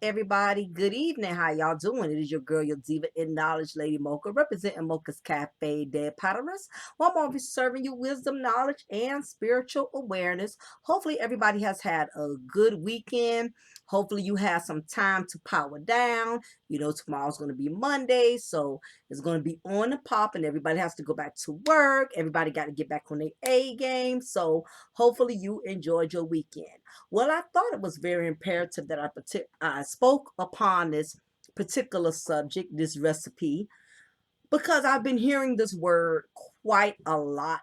everybody. Good evening. How y'all doing? It is your girl, your diva in knowledge, Lady Mocha, representing Mocha's Cafe de Patterns. Well, I'm always serving you wisdom, knowledge, and spiritual awareness. Hopefully, everybody has had a good weekend. Hopefully, you had some time to power down. You know, tomorrow's going to be Monday, so it's going to be on the pop, and everybody has to go back to work. Everybody got to get back on their A game. So, hopefully, you enjoyed your weekend. Well, I thought it was very imperative that I spoke upon this particular subject, this recipe, because I've been hearing this word quite a lot,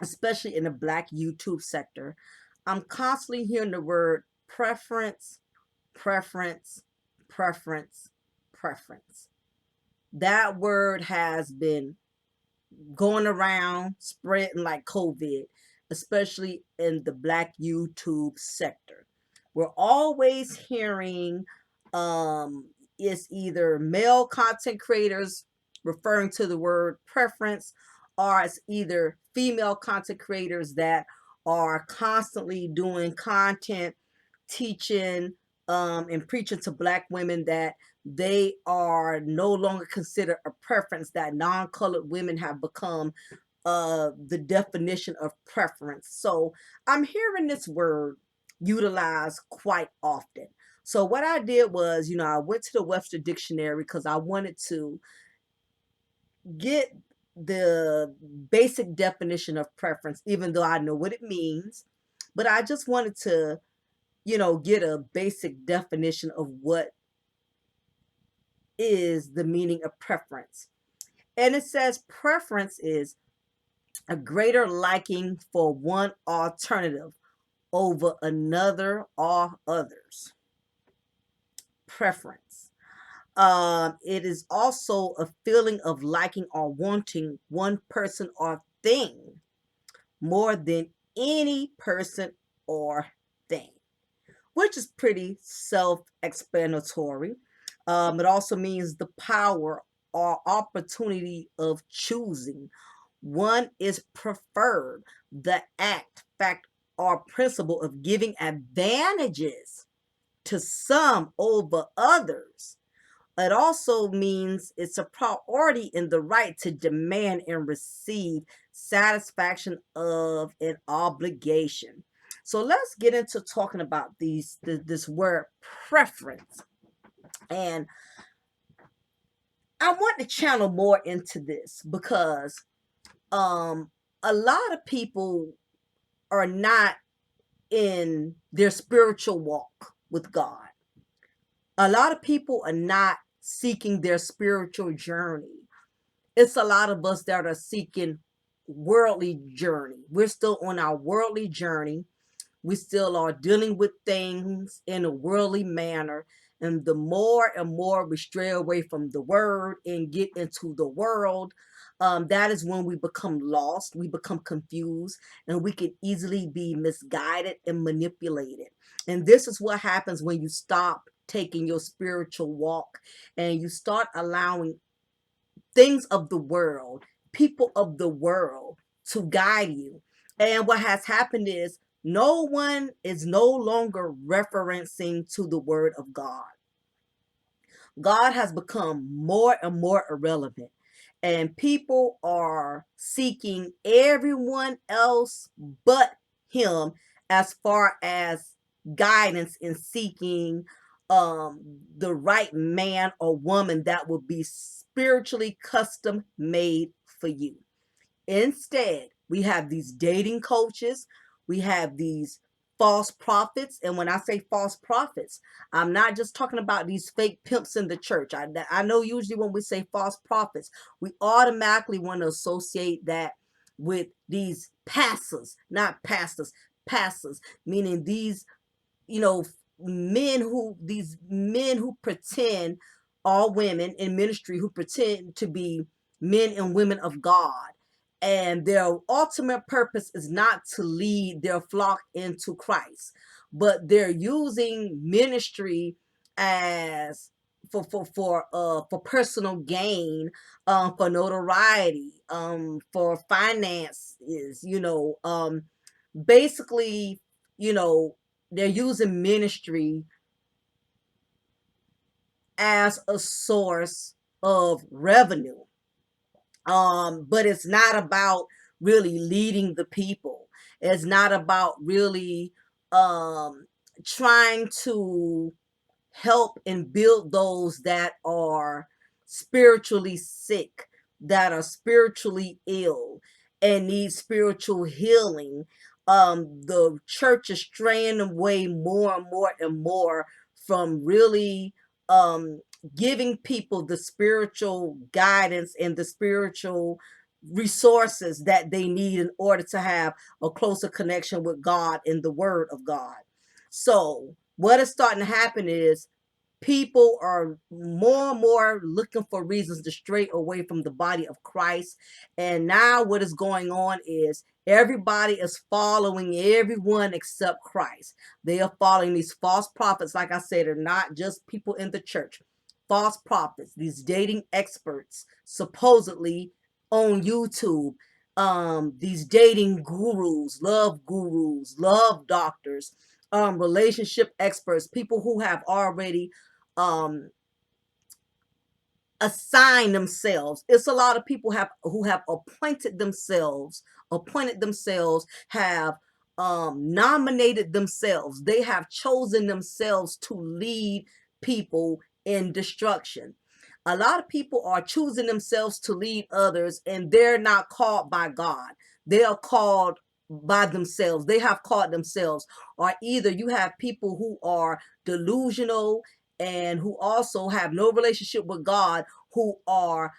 especially in the Black YouTube sector. I'm constantly hearing the word preference, preference, preference, preference. That word has been going around, spreading like COVID, especially in the Black YouTube sector. We're always hearing it's either male content creators referring to the word preference, or it's either female content creators that are constantly doing content, teaching, and preaching to Black women that they are no longer considered a preference, that non-colored women have become the definition of preference. So I'm hearing this word utilized quite often. So what I did was, I went to the Webster Dictionary because I wanted to get the basic definition of preference, even though I know what it means. But I just wanted to, get a basic definition of what is the meaning of preference. And it says preference is a greater liking for one alternative over another or others. Preference. It is also a feeling of liking or wanting one person or thing more than any person or thing, which is pretty self-explanatory. It also means the power or opportunity of choosing. One is preferred, the act, fact, or principle of giving advantages to some over others. It also means it's a priority in the right to demand and receive satisfaction of an obligation. So let's get into talking about this word preference. And I want to channel more into this because a lot of people are not in their spiritual walk with God. A lot of people are not seeking their spiritual journey. It's a lot of us that are seeking worldly journey. We're still on our worldly journey. We still are dealing with things in a worldly manner. And the more and more we stray away from the word and get into the world, that is when we become lost, we become confused, and we can easily be misguided and manipulated. And this is what happens when you stop taking your spiritual walk and you start allowing things of the world, people of the world to guide you. And what has happened is no one is no longer referencing to the word of God. God has become more and more irrelevant. And people are seeking everyone else but him as far as guidance in seeking the right man or woman that will be spiritually custom made for you. Instead, we have these dating coaches, we have these false prophets. And when I say false prophets, I'm not just talking about these fake pimps in the church. I know usually when we say false prophets, we automatically want to associate that with these pastors, not pastors, pastors, meaning these, you know, these men who pretend, all women in ministry who pretend to be men and women of God. And their ultimate purpose is not to lead their flock into Christ, but they're using ministry as for personal gain, for notoriety, for finances, basically, they're using ministry as a source of revenue. But it's not about really leading the people. It's not about really um, trying to help and build those that are spiritually sick, that are spiritually ill and need spiritual healing. The church is straying away more and more and more from really um, giving people the spiritual guidance and the spiritual resources that they need in order to have a closer connection with God and the Word of God. So, what is starting to happen is people are more and more looking for reasons to stray away from the body of Christ. And now what is going on is everybody is following everyone except Christ. They are following these false prophets. Like I said, they're not just people in the church. False prophets, these dating experts, supposedly on YouTube, these dating gurus, love doctors, relationship experts, people who have already um, assigned themselves. It's a lot of people who have appointed themselves, have nominated themselves. They have chosen themselves to lead people in destruction. A lot of people are choosing themselves to lead others, and they're not called by God. They are called by themselves. They have called themselves. Or either you have people who are delusional and who also have no relationship with God, who are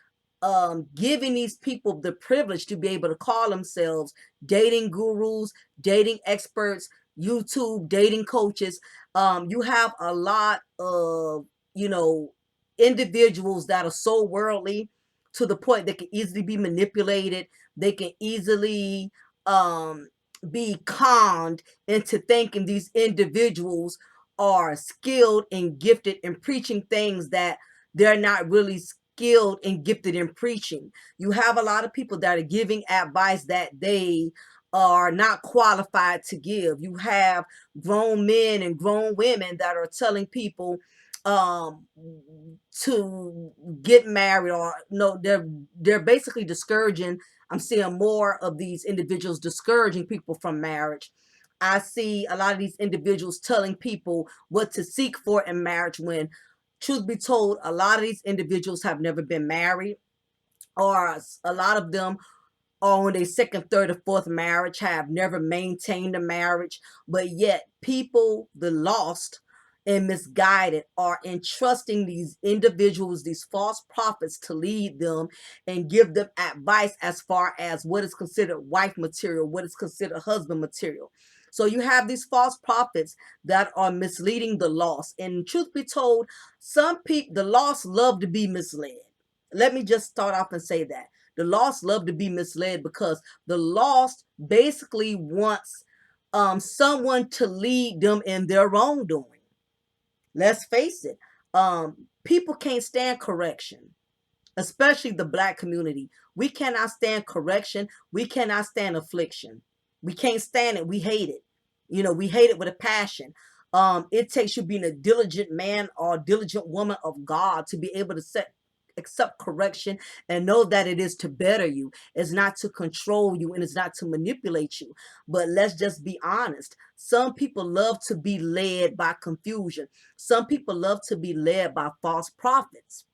giving these people the privilege to be able to call themselves dating gurus, dating experts, YouTube dating coaches. You have a lot of, you know, individuals that are so worldly to the point they can easily be manipulated. They can easily um, be conned into thinking these individuals are skilled and gifted in preaching things that they're not really skilled and gifted in preaching. You have a lot of people that are giving advice that they are not qualified to give. You have grown men and grown women that are telling people um to get married, or no, they're basically discouraging. I'm seeing more of these individuals discouraging people from marriage. I see a lot of these individuals telling people what to seek for in marriage when, truth be told, a lot of these individuals have never been married, or a lot of them on their second, third, or fourth marriage, have never maintained a marriage, but yet people, the lost and misguided, are entrusting these individuals, these false prophets, to lead them and give them advice as far as what is considered wife material, what is considered husband material. So you have these false prophets that are misleading the lost. And truth be told, some people, the lost, love to be misled. Let me just start off and say that the lost love to be misled, because the lost basically wants someone to lead them in their wrongdoing. Let's face it, people can't stand correction, especially the Black community. We cannot stand correction. We cannot stand affliction. We can't stand it. We hate it. You know, we hate it with a passion. It takes you being a diligent man or diligent woman of God to be able to accept correction and know that it is to better you. It's not to control you, and it's not to manipulate you. But let's just be honest. Some people love to be led by confusion. Some people love to be led by false prophets,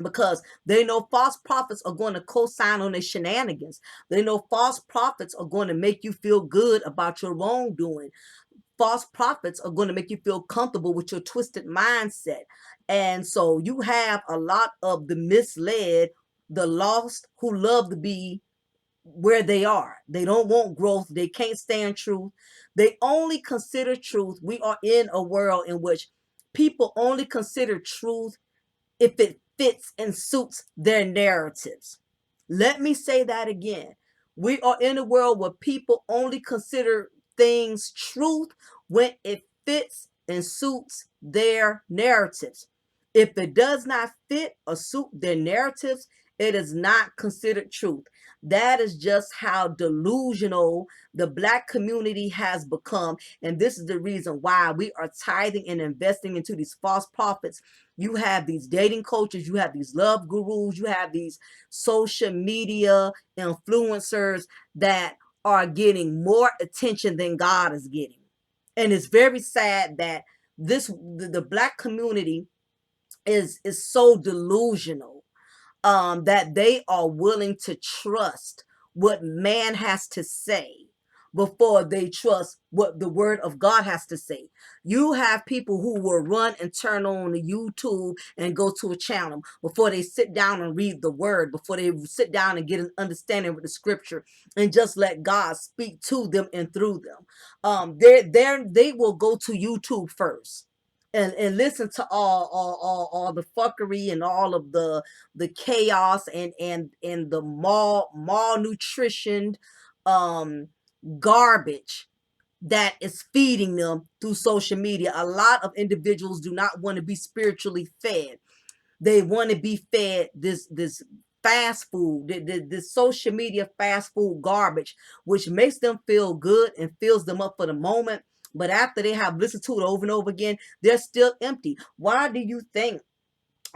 because they know false prophets are going to co-sign on their shenanigans. They know false prophets are going to make you feel good about your wrongdoing. False prophets are going to make you feel comfortable with your twisted mindset. And so you have a lot of the misled, the lost, who love to be where they are. They don't want growth. They can't stand truth. They only consider truth. We are in a world in which people only consider truth if it fits and suits their narratives. Let me say that again. We are in a world where people only consider things truth when it fits and suits their narratives. If it does not fit or suit their narratives, It is not considered truth. That is just how delusional the Black community has become. And this is the reason why we are tithing and investing into these false prophets. You have these dating coaches, you have these love gurus, you have these social media influencers that are getting more attention than God is getting. And it's very sad that the Black community is so delusional, that they are willing to trust what man has to say before they trust what the word of God has to say. You have people who will run and turn on the YouTube and go to a channel before they sit down and read the word, before they sit down and get an understanding of the scripture and just let God speak to them and through them. They will go to YouTube first and listen to all the fuckery and all of the chaos and the malnutritioned garbage that is feeding them through social media. A lot of individuals do not want to be spiritually fed. They want to be fed this fast food, this social media fast food garbage, which makes them feel good and fills them up for the moment. But after they have listened to it over and over again, they're still empty. Why do you think,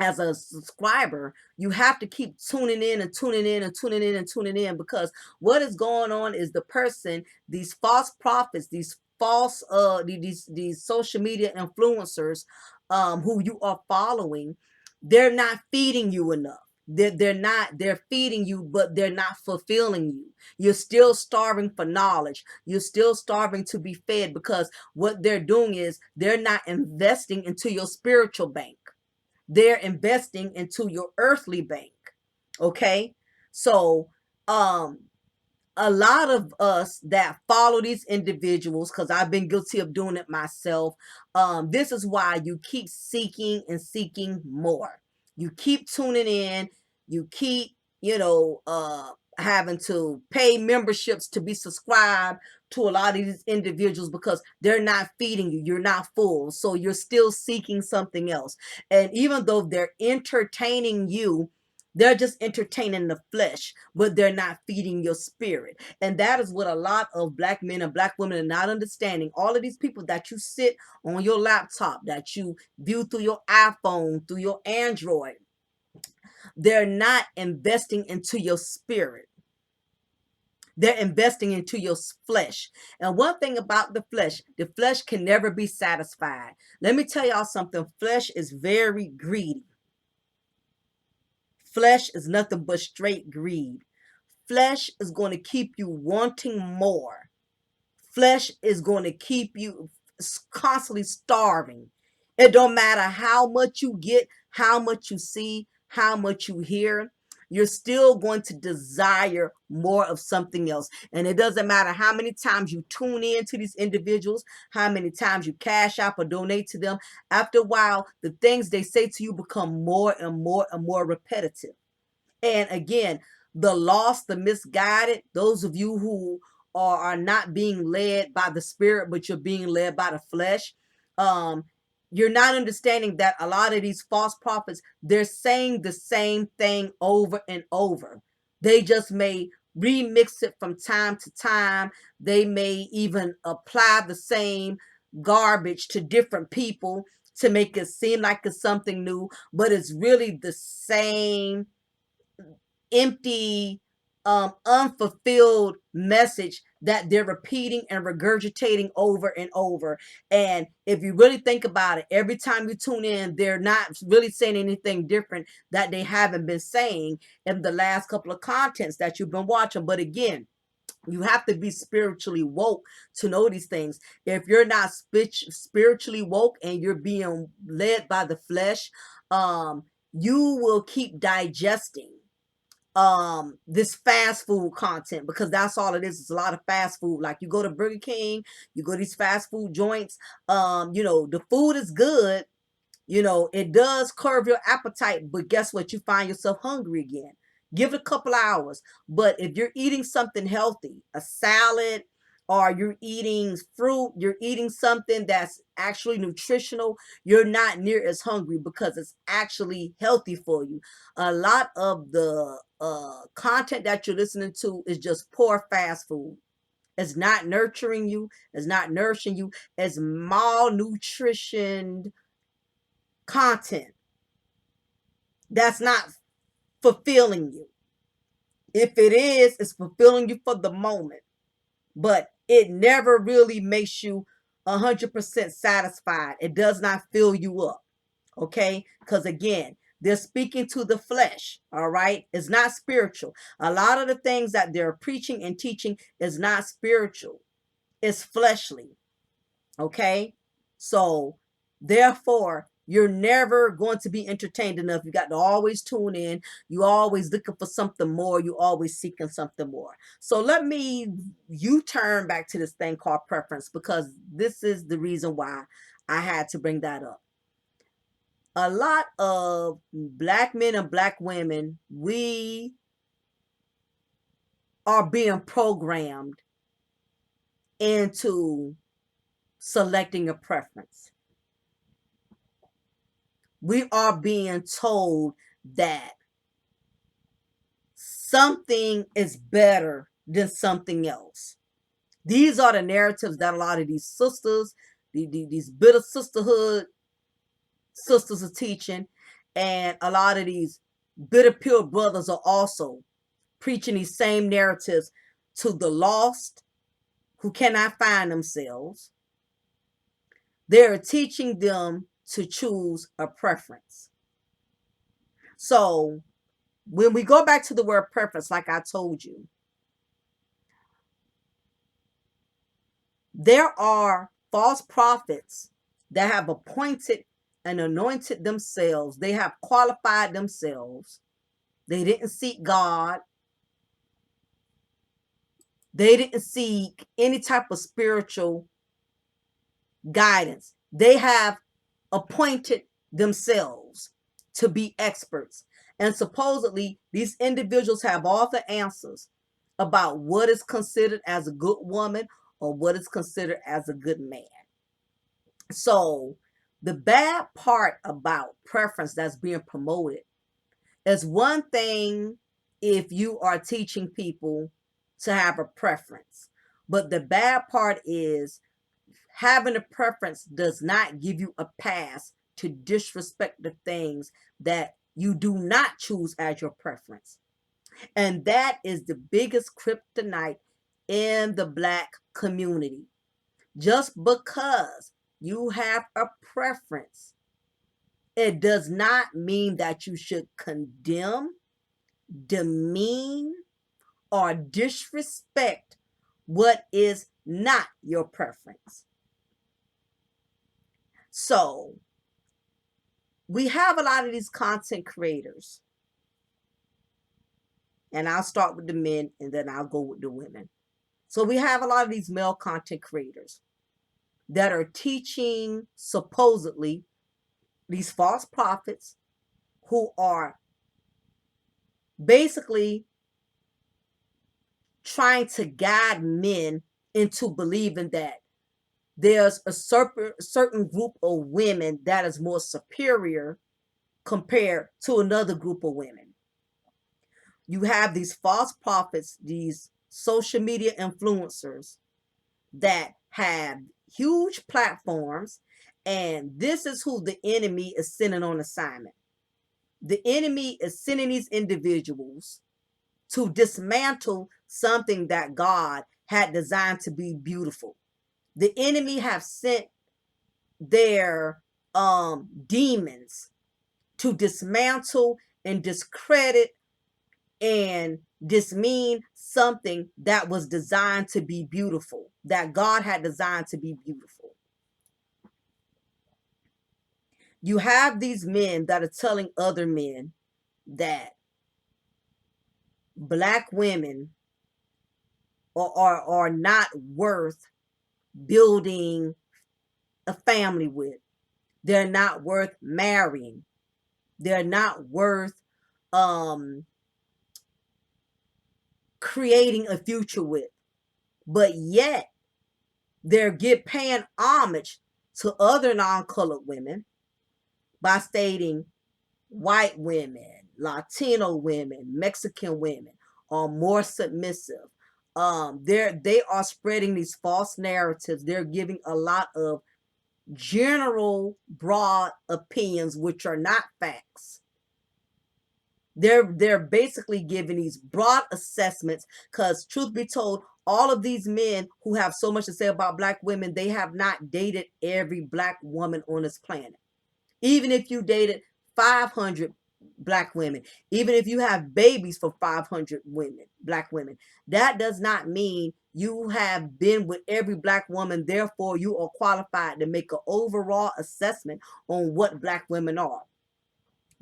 as a subscriber, you have to keep tuning in and tuning in and tuning in and tuning in? Because what is going on is the person, these false prophets, these false these social media influencers, who you are following, they're not feeding you enough. They're feeding you, but they're not fulfilling you. You're still starving for knowledge. You're still starving to be fed, because what they're doing is they're not investing into your spiritual bank. They're investing into your earthly bank. Okay. So a lot of us that follow these individuals, because I've been guilty of doing it myself, this is why you keep seeking and seeking more. You keep tuning in, you keep, having to pay memberships to be subscribed to a lot of these individuals, because they're not feeding you. You're not full. So you're still seeking something else. And even though they're entertaining you, they're just entertaining the flesh, but they're not feeding your spirit. And that is what a lot of Black men and Black women are not understanding. All of these people that you sit on your laptop, that you view through your iPhone, through your Android, they're not investing into your spirit. They're investing into your flesh. And one thing about the flesh can never be satisfied. Let me tell y'all something. Flesh is very greedy. Flesh is nothing but straight greed. Flesh is going to keep you wanting more. Flesh is going to keep you constantly starving. It don't matter how much you get, how much you see, how much you hear. You're still going to desire more of something else. And it doesn't matter how many times you tune in to these individuals, how many times you cash out or donate to them. After a while, the things they say to you become more and more and more repetitive. And again, the lost, the misguided, those of you who are not being led by the spirit, but you're being led by the flesh, you're not understanding that a lot of these false prophets, they're saying the same thing over and over. They just may remix it from time to time. They may even apply the same garbage to different people to make it seem like it's something new, but it's really the same empty, unfulfilled message that they're repeating and regurgitating over and over. And if you really think about it, every time you tune in, they're not really saying anything different that they haven't been saying in the last couple of contents that you've been watching. But again, you have to be spiritually woke to know these things. If you're not spiritually woke and you're being led by the flesh, you will keep digesting this fast food content, because that's all it is. It's a lot of fast food. Like, you go to Burger King, you go to these fast food joints, the food is good, it does curb your appetite, but guess what? You find yourself hungry again. Give it a couple hours. But if you're eating something healthy, a salad, or you're eating fruit, you're eating something that's actually nutritional, you're not near as hungry because it's actually healthy for you. A lot of the content that you're listening to is just poor fast food. It's not nurturing you, it's not nourishing you, it's malnutritioned content that's not fulfilling you. If it is, it's fulfilling you for the moment, but it never really makes you 100% satisfied. It does not fill you up, okay? Because again, they're speaking to the flesh, all right? It's not spiritual. A lot of the things that they're preaching and teaching is not spiritual, it's fleshly, okay? So, therefore, you're never going to be entertained enough. You got to always tune in. You always looking for something more. You always seeking something more. So let me turn back to this thing called preference, because this is the reason why I had to bring that up. A lot of black men and black women, we are being programmed into selecting a preference. We are being told that something is better than something else. These are the narratives that a lot of these sisters, these bitter sisterhood sisters are teaching, and a lot of these bitter pure brothers are also preaching these same narratives to the lost who cannot find themselves. They're teaching them to choose a preference. So when we go back to the word preference, like I told you, there are false prophets that have appointed and anointed themselves. They have qualified themselves. They didn't seek God. They didn't seek any type of spiritual guidance. They have appointed themselves to be experts. And supposedly, these individuals have all the answers about what is considered as a good woman or what is considered as a good man. So, the bad part about preference that's being promoted is one thing if you are teaching people to have a preference. But the bad part is having a preference does not give you a pass to disrespect the things that you do not choose as your preference. And that is the biggest kryptonite in the black community. Just because you have a preference, it does not mean that you should condemn, demean, or disrespect what is not your preference. So, we have a lot of these content creators, and I'll start with the men and then I'll go with the women. So, we have a lot of these male content creators that are teaching supposedly these false prophets who are basically trying to guide men into believing that there's a certain group of women that is more superior compared to another group of women. You have these false prophets, these social media influencers that have huge platforms, and this is who the enemy is sending on assignment. The enemy is sending these individuals to dismantle something that God had designed to be beautiful. The enemy have sent their demons to dismantle and discredit and dismean something that was designed to be beautiful, that God had designed to be beautiful. You have these men that are telling other men that black women are not worth building a family with. They're not worth marrying. They're not worth creating a future with. But yet, They're paying homage to other non-colored women by stating white women, Latino women, Mexican women are more submissive. They are spreading these false narratives. They're giving a lot of general, broad opinions, which are not facts. They're basically giving these broad assessments because, truth be told, all of these men who have so much to say about black women, they have not dated every black woman on this planet. Even if you dated 500 black women, even if you have babies for 500 women, black women, that does not mean you have been with every black woman. Therefore, you are qualified to make an overall assessment on what black women are.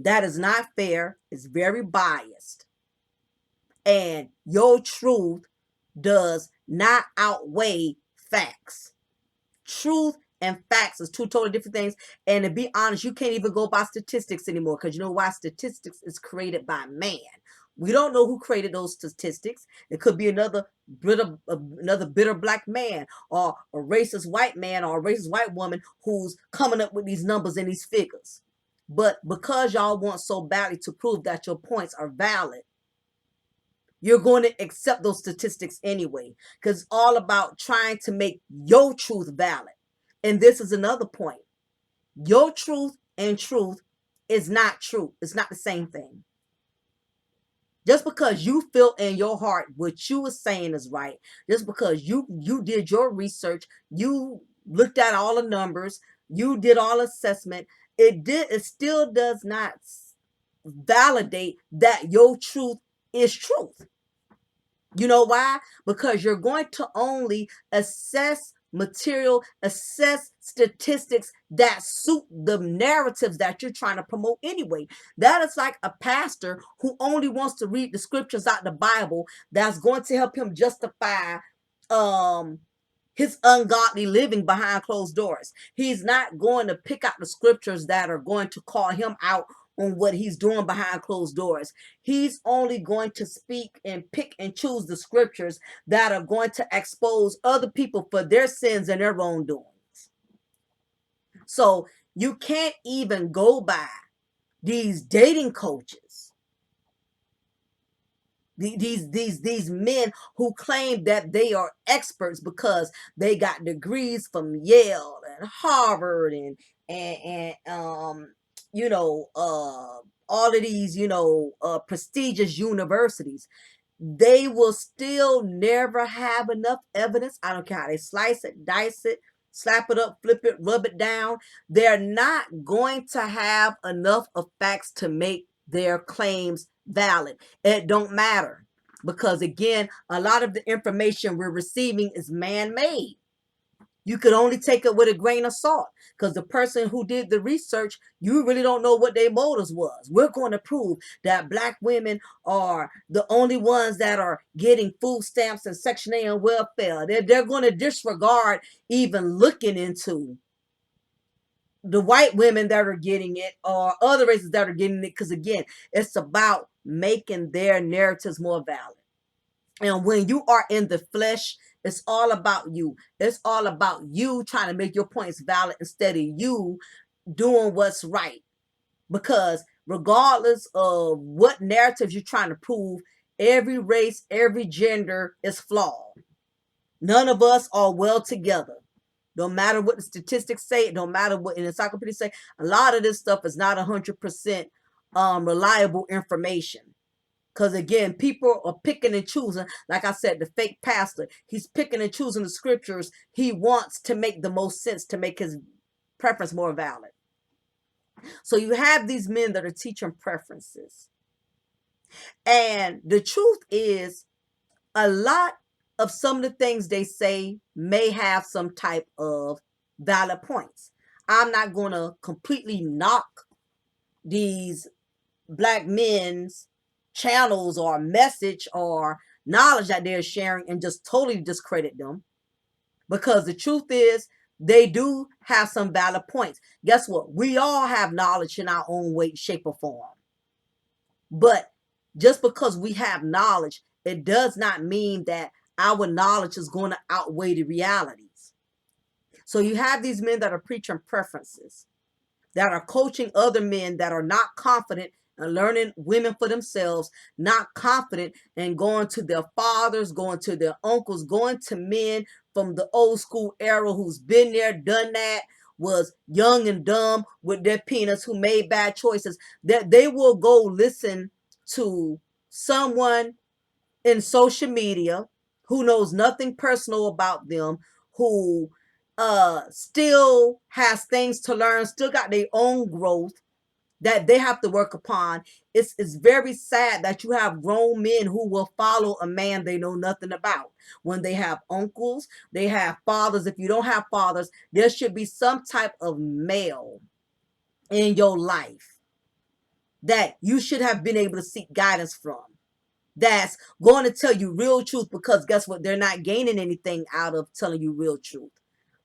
That is not fair. It's very biased. And your truth does not outweigh facts. Truth and facts is two totally different things. And to be honest, you can't even go by statistics anymore, because you know why? Statistics is created by man. We don't know who created those statistics. It could be another bitter black man, or a racist white man, or a racist white woman who's coming up with these numbers and these figures. But because y'all want so badly to prove that your points are valid, you're going to accept those statistics anyway, because it's all about trying to make your truth valid. And this is another point. Your truth and truth is not true. It's not the same thing. Just because you feel in your heart what you are saying is right, just because you did your research, you looked at all the numbers, you did all assessment, it still does not validate that your truth is truth. You know why? Because you're going to only assess material, assess statistics that suit the narratives that you're trying to promote anyway. That is like a pastor who only wants to read the scriptures out the Bible that's going to help him justify his ungodly living behind closed doors. He's not going to pick out the scriptures that are going to call him out on what he's doing behind closed doors. He's only going to speak and pick and choose the scriptures that are going to expose other people for their sins and their wrongdoings. So you can't even go by these dating coaches, these men who claim that they are experts because they got degrees from Yale and Harvard and all of these prestigious universities. They will still never have enough evidence. I don't care how they slice it, dice it, slap it up, flip it, rub it down. They're not going to have enough of facts to make their claims valid. It don't matter, because again, a lot of the information we're receiving is man-made. You could only take it with a grain of salt, because the person who did the research, you really don't know what their motives was. We're going to prove that black women are the only ones that are getting food stamps and Section 8 and welfare. They're going to disregard even looking into the white women that are getting it or other races that are getting it, because again, it's about making their narratives more valid. And when you are in the flesh, it's all about you. It's all about you trying to make your points valid instead of you doing what's right. Because regardless of what narratives you're trying to prove, every race, every gender is flawed. None of us are well together. No matter what the statistics say, it don't matter what an encyclopedia say. A lot of this stuff is not 100% reliable information. Because again, people are picking and choosing. Like I said, the fake pastor, he's picking and choosing the scriptures he wants to make the most sense, to make his preference more valid. So you have these men that are teaching preferences. And the truth is, a lot of some of the things they say may have some type of valid points. I'm not going to completely knock these black men's channels or message or knowledge that they're sharing and just totally discredit them, because the truth is they do have some valid points. Guess what? We all have knowledge in our own way, shape, or form. But just because we have knowledge, it does not mean that our knowledge is going to outweigh the realities. So you have these men that are preaching preferences, that are coaching other men that are not confident and learning women for themselves, not confident and going to their fathers, going to their uncles, going to men from the old school era who's been there, done that, was young and dumb with their peanuts, who made bad choices, that they will go listen to someone in social media who knows nothing personal about them, who still has things to learn, still got their own growth that they have to work upon. It's very sad that you have grown men who will follow a man they know nothing about. When they have uncles, they have fathers. If you don't have fathers, there should be some type of male in your life that you should have been able to seek guidance from, that's going to tell you real truth, because guess what? They're not gaining anything out of telling you real truth.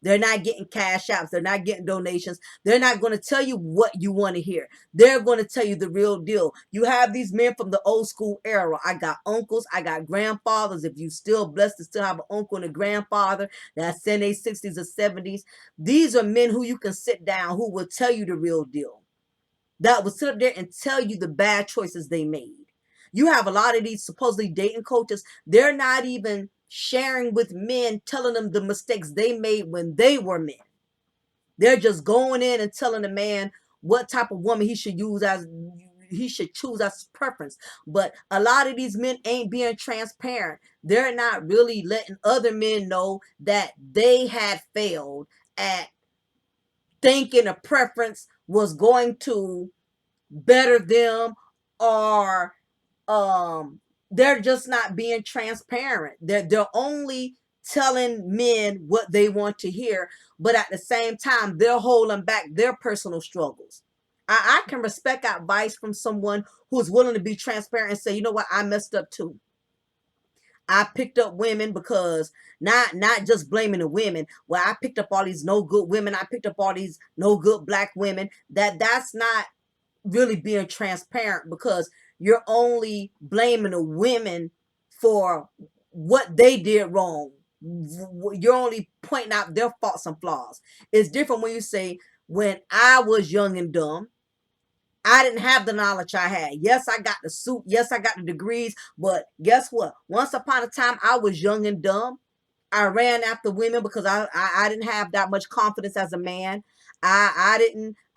They're not getting cash apps. They're not getting donations. They're not going to tell you what you want to hear. They're going to tell you the real deal. You have these men from the old school era. I got uncles. I got grandfathers. If you still blessed to still have an uncle and a grandfather that's in their 60s or 70s, these are men who you can sit down, who will tell you the real deal, that will sit up there and tell you the bad choices they made. You have a lot of these supposedly dating coaches. They're not even sharing with men, telling them the mistakes they made when they were men. They're just going in and telling a man what type of woman he should choose as his preference. But a lot of these men ain't being transparent. They're not really letting other men know that they had failed at thinking a preference was going to better them, or they're just not being transparent. They're only telling men what they want to hear, but at the same time they're holding back their personal struggles. I can respect advice from someone who's willing to be transparent and say, you know what, I messed up too. I picked up women because not just blaming the women. Well, I picked up all these no good women. I picked up all these no good black women. That's not really being transparent, because you're only blaming the women for what they did wrong. You're only pointing out their faults and flaws. It's different when you say, when I was young and dumb, I didn't have the knowledge I had. Yes, I got the suit. Yes, I got the degrees. But guess what? Once upon a time, I was young and dumb. I ran after women because I didn't have that much confidence as a man. I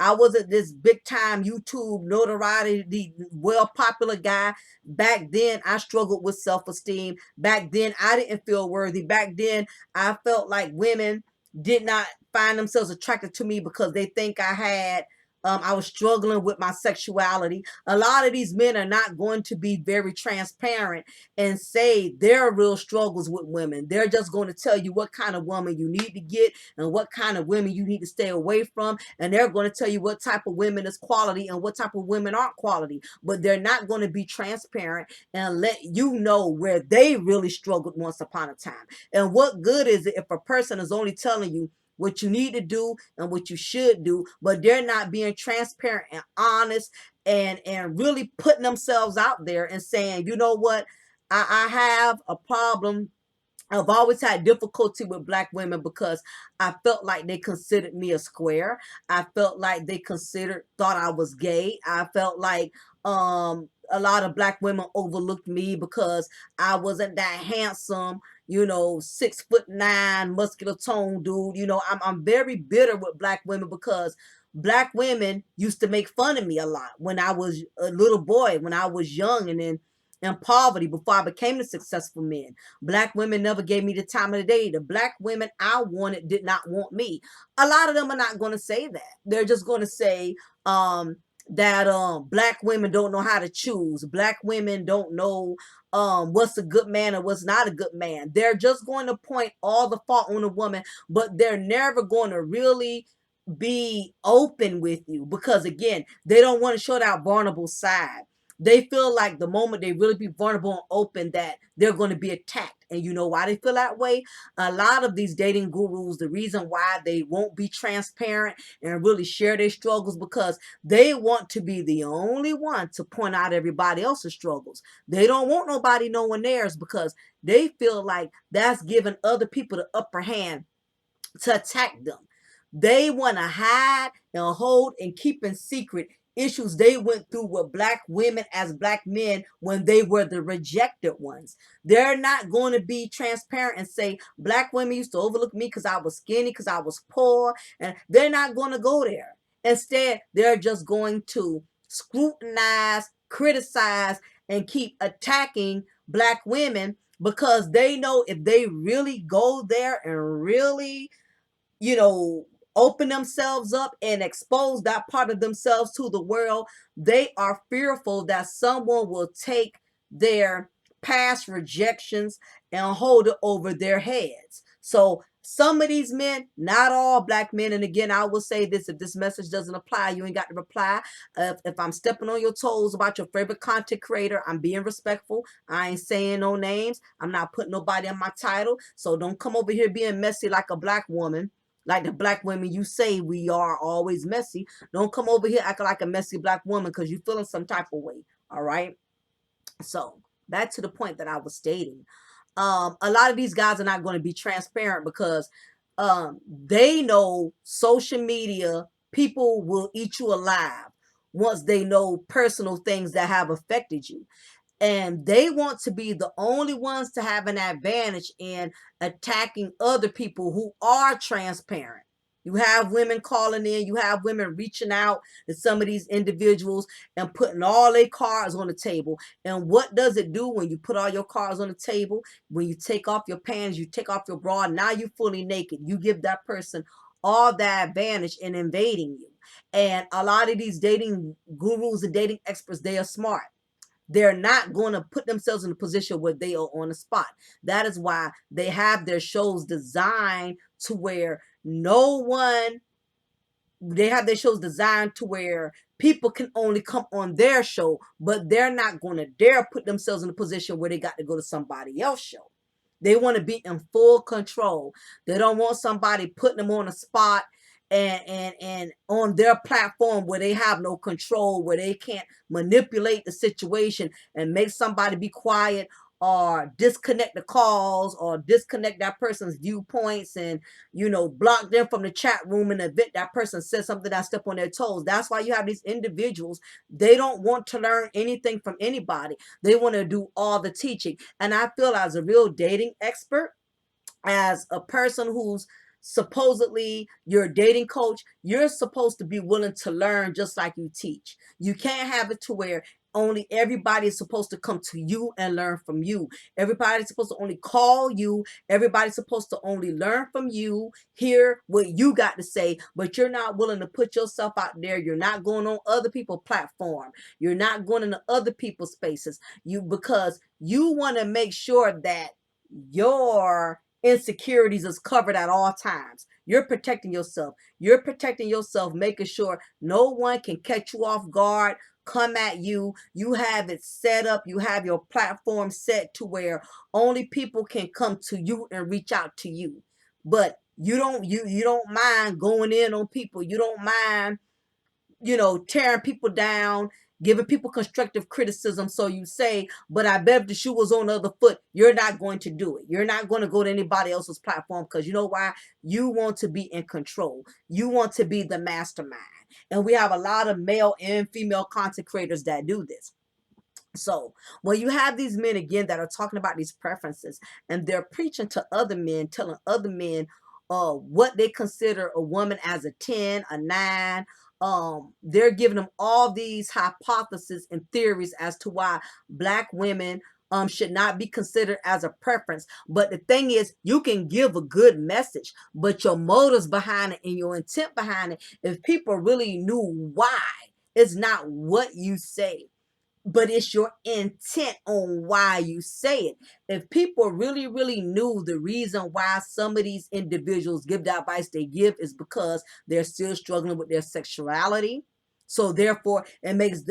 wasn't this big time YouTube notoriety, the well popular guy. Back then I struggled with self-esteem. Back then I didn't feel worthy. Back then I felt like women did not find themselves attracted to me because they think I was struggling with my sexuality. A lot of these men are not going to be very transparent and say their real struggles with women. They're just going to tell you what kind of woman you need to get and what kind of women you need to stay away from. And they're going to tell you what type of women is quality and what type of women aren't quality. But they're not going to be transparent and let you know where they really struggled once upon a time. And what good is it if a person is only telling you what you need to do and what you should do, but they're not being transparent and honest and really putting themselves out there and saying, you know what, I have a problem. I've always had difficulty with black women because I felt like they considered me a square. I felt like they thought I was gay. I felt like a lot of black women overlooked me because I wasn't that handsome, 6'9", muscular tone dude. I'm very bitter with black women because black women used to make fun of me a lot when I was a little boy, when I was young and in poverty before I became a successful man. Black women never gave me the time of the day. The black women I wanted did not want me. A lot of them are not going to say that. They're just going to say that black women don't know how to choose. Black women don't know what's a good man and what's not a good man. They're just going to point all the fault on a woman, but they're never going to really be open with you because, again, they don't want to show that vulnerable side. They feel like the moment they really be vulnerable and open that they're going to be attacked. And you know why they feel that way? A lot of these dating gurus, the reason why they won't be transparent and really share their struggles, because they want to be the only one to point out everybody else's struggles. They don't want nobody knowing theirs because they feel like that's giving other people the upper hand to attack them. They want to hide and hold and keep in secret issues they went through with black women as black men when they were the rejected ones. They're not going to be transparent and say black women used to overlook me because I was skinny, because I was poor, and they're not going to go there. Instead, they're just going to scrutinize, criticize, and keep attacking black women because they know if they really go there and really, you know, open themselves up and expose that part of themselves to the world, they are fearful that someone will take their past rejections and hold it over their heads. So some of these men, not all black men, and again, I will say this: if this message doesn't apply, you ain't got to reply. If I'm stepping on your toes about your favorite content creator, I'm being respectful. I ain't saying no names. I'm not putting nobody on my title. So don't come over here being messy like a black woman, like the black women you say we are always messy. Don't come over here acting like a messy black woman because you're feeling some type of way. All right. So back to the point that I was stating. A lot of these guys are not going to be transparent because they know social media people will eat you alive once they know personal things that have affected you, and they want to be the only ones to have an advantage in attacking other people who are transparent. You have women calling in, you have women reaching out to some of these individuals and putting all their cards on the table. And what does it do when you put all your cards on the table? When you take off your pants, you take off your bra, now you're fully naked. You give that person all that advantage in invading you. And a lot of these dating gurus and dating experts, they are smart. They're not going to put themselves in a position where they are on the spot. That is why they have their shows designed to where no one, they have their shows designed to where people can only come on their show, but they're not going to dare put themselves in a position where they got to go to somebody else's show. They want to be in full control. They don't want somebody putting them on a spot and on their platform where they have no control, where they can't manipulate the situation and make somebody be quiet or disconnect the calls or disconnect that person's viewpoints and, you know, block them from the chat room in the event that person says something that step on their toes. That's why you have these individuals. They don't want to learn anything from anybody. They want to do all the teaching. And I feel as a real dating expert, as a person who's supposedly your dating coach, you're supposed to be willing to learn just like you teach. You can't have it to where only everybody is supposed to come to you and learn from you. Everybody's supposed to only call you. Everybody's supposed to only learn from you, hear what you got to say, but you're not willing to put yourself out there. You're not going on other people's platform. You're not going into other people's spaces. Because you want to make sure that your insecurities is covered at all times. You're protecting yourself. You're protecting yourself, making sure no one can catch you off guard, come at you. You have it set up. You have your platform set to where only people can come to you and reach out to you. But you don't mind going in on people. You don't mind, you know, tearing people down, giving people constructive criticism. So you say, but I bet if the shoe was on the other foot, you're not going to do it. You're not going to go to anybody else's platform because you know why? You want to be in control. You want to be the mastermind. And we have a lot of male and female content creators that do this. So when you have these men again that are talking about these preferences and they're preaching to other men, telling other men what they consider a woman as a 10, a 9, they're giving them all these hypotheses and theories as to why black women should not be considered as a preference. But the thing is, you can give a good message, but your motives behind it and your intent behind it, if people really knew why, it's not what you say, but it's your intent on why you say it. If people really, really knew the reason why some of these individuals give the advice they give is because they're still struggling with their sexuality. So therefore, it makes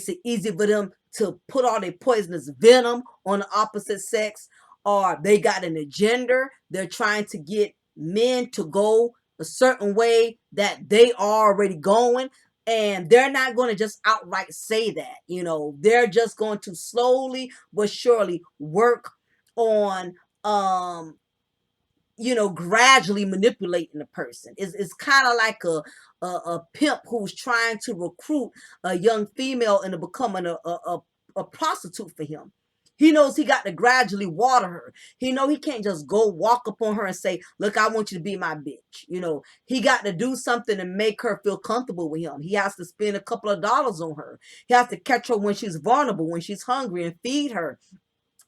it easy for them to put all their poisonous venom on the opposite sex, or they got an agenda. They're trying to get men to go a certain way that they are already going, and they're not going to just outright say that. You know, they're just going to slowly but surely work on gradually manipulating the person. It's kind of like a pimp who's trying to recruit a young female into becoming a prostitute for him. He knows he got to gradually water her. He know he can't just go walk up on her and say, look, I want you to be my bitch. He got to do something to make her feel comfortable with him. He has to spend a couple of dollars on her. He has to catch her when she's vulnerable, when she's hungry, and feed her.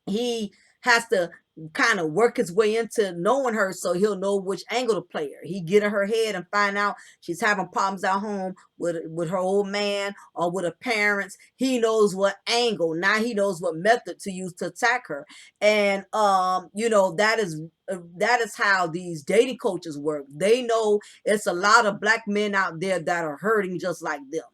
He has to kind of work his way into knowing her so he'll know which angle to play her. He get in her head and find out she's having problems at home with her old man or with her parents. He knows what angle. Now he knows what method to use to attack her. And that is how these dating coaches work. They know it's a lot of black men out there that are hurting just like them.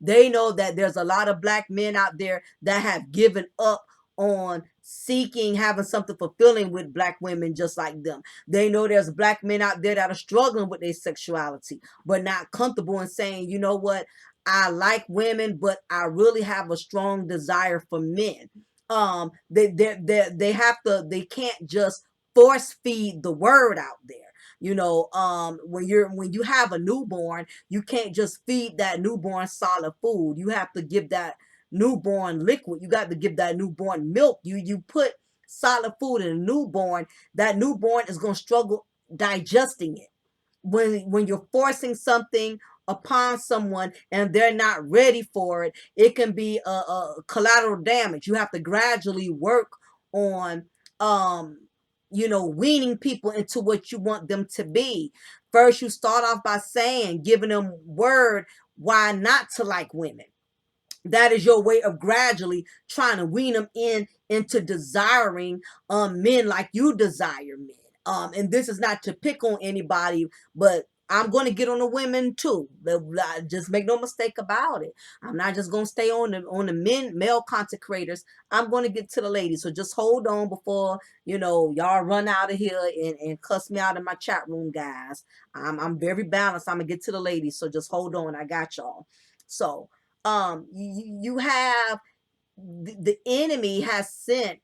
They know that there's a lot of black men out there that have given up on seeking having something fulfilling with black women just like them. They know there's black men out there that are struggling with their sexuality but not comfortable in saying, you know what, I like women but I really have a strong desire for men. They can't just force feed the word out there. When you have a newborn, you can't just feed that newborn solid food. You have to give that newborn liquid. You got to give that newborn milk. You put solid food in a newborn, that newborn is going to struggle digesting it. When you're forcing something upon someone and they're not ready for it, it can be a collateral damage. You have to gradually work on weaning people into what you want them to be. First, you start off by giving them word why not to like women. That is your way of gradually trying to wean them into desiring men like you desire men. And this is not to pick on anybody, but I'm going to get on the women too. Just make no mistake about it. I'm not just going to stay on the male content creators. I'm going to get to the ladies. So just hold on before y'all run out of here and cuss me out in my chat room, guys. I'm very balanced. I'm gonna get to the ladies. So just hold on. I got y'all. So you have the enemy has sent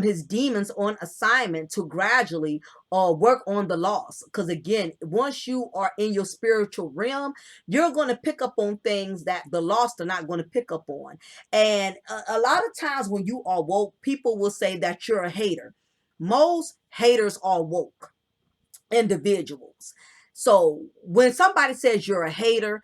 his demons on assignment to gradually work on the loss, because again, once you are in your spiritual realm, you're going to pick up on things that the lost are not going to pick up on. And a lot of times when you are woke, people will say that you're a hater. Most haters are woke individuals. So when somebody says you're a hater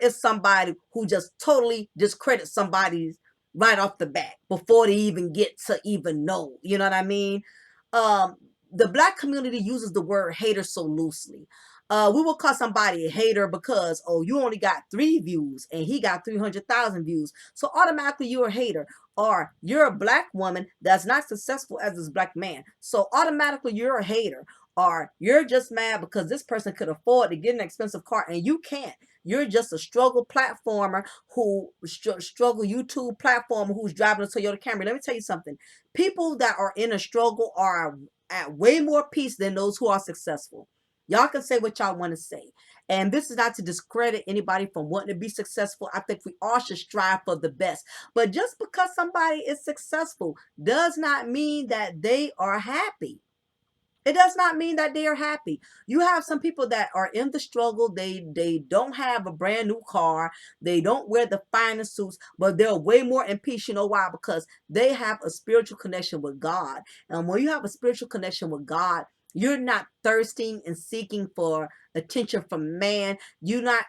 is somebody who just totally discredits somebody right off the bat before they even get to even know. You know what I mean? Um, the black community uses the word hater so loosely. We will call somebody a hater because, oh, you only got 3 views and he got 300,000 views. So automatically you're a hater. Or you're a black woman that's not successful as this black man. So automatically you're a hater. Or you're just mad because this person could afford to get an expensive car and you can't. You're just a struggle platformer who struggle YouTube platformer who's driving a Toyota Camry. Let me tell you something. People that are in a struggle are at way more peace than those who are successful. Y'all can say what y'all want to say. And this is not to discredit anybody from wanting to be successful. I think we all should strive for the best. But just because somebody is successful does not mean that they are happy. It does not mean that they are happy. You have some people that are in the struggle. They don't have a brand new car. They don't wear the finest suits, but they're way more in peace. You know why? Because they have a spiritual connection with God. And when you have a spiritual connection with God, you're not thirsting and seeking for attention from man. You're not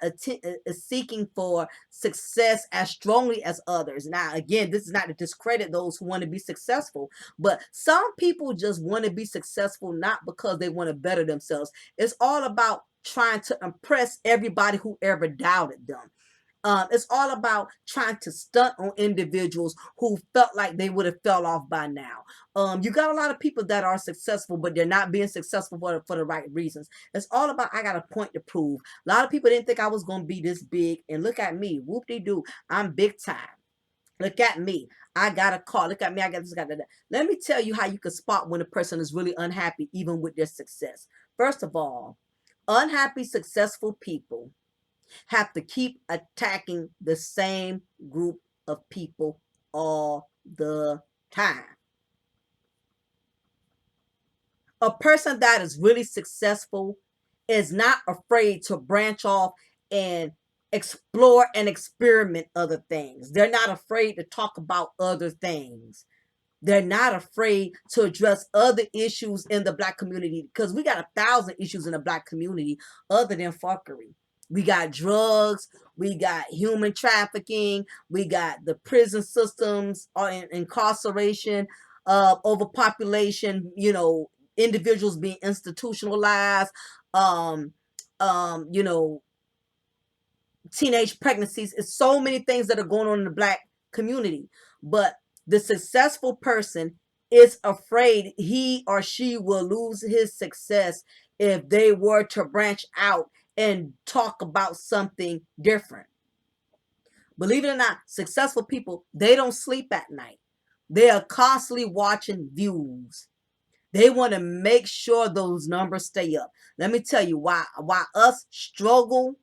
seeking for success as strongly as others. Now, again, this is not to discredit those who want to be successful, but some people just want to be successful not because they want to better themselves. It's all about trying to impress everybody who ever doubted them. It's all about trying to stunt on individuals who felt like they would have fell off by now. You got a lot of people that are successful, but they're not being successful for the right reasons. It's all about, I got a point to prove. A lot of people didn't think I was going to be this big, and look at me. Whoop-de-doo. I'm big time. Look at me. I got a car. Look at me. I got this, got that. Let me tell you how you can spot when a person is really unhappy, even with their success. First of all, unhappy, successful people have to keep attacking the same group of people all the time. A person that is really successful is not afraid to branch off and explore and experiment other things. They're not afraid to talk about other things. They're not afraid to address other issues in the Black community, because we got 1,000 issues in the Black community other than fuckery. We got drugs, we got human trafficking, we got the prison systems, incarceration, overpopulation, individuals being institutionalized, um, you know, teenage pregnancies. It's so many things that are going on in the Black community. But the successful person is afraid he or she will lose his success if they were to branch out and talk about something different. Believe it or not, successful people, they don't sleep at night. They are constantly watching views. They want to make sure those numbers stay up. Let me tell you why us struggle,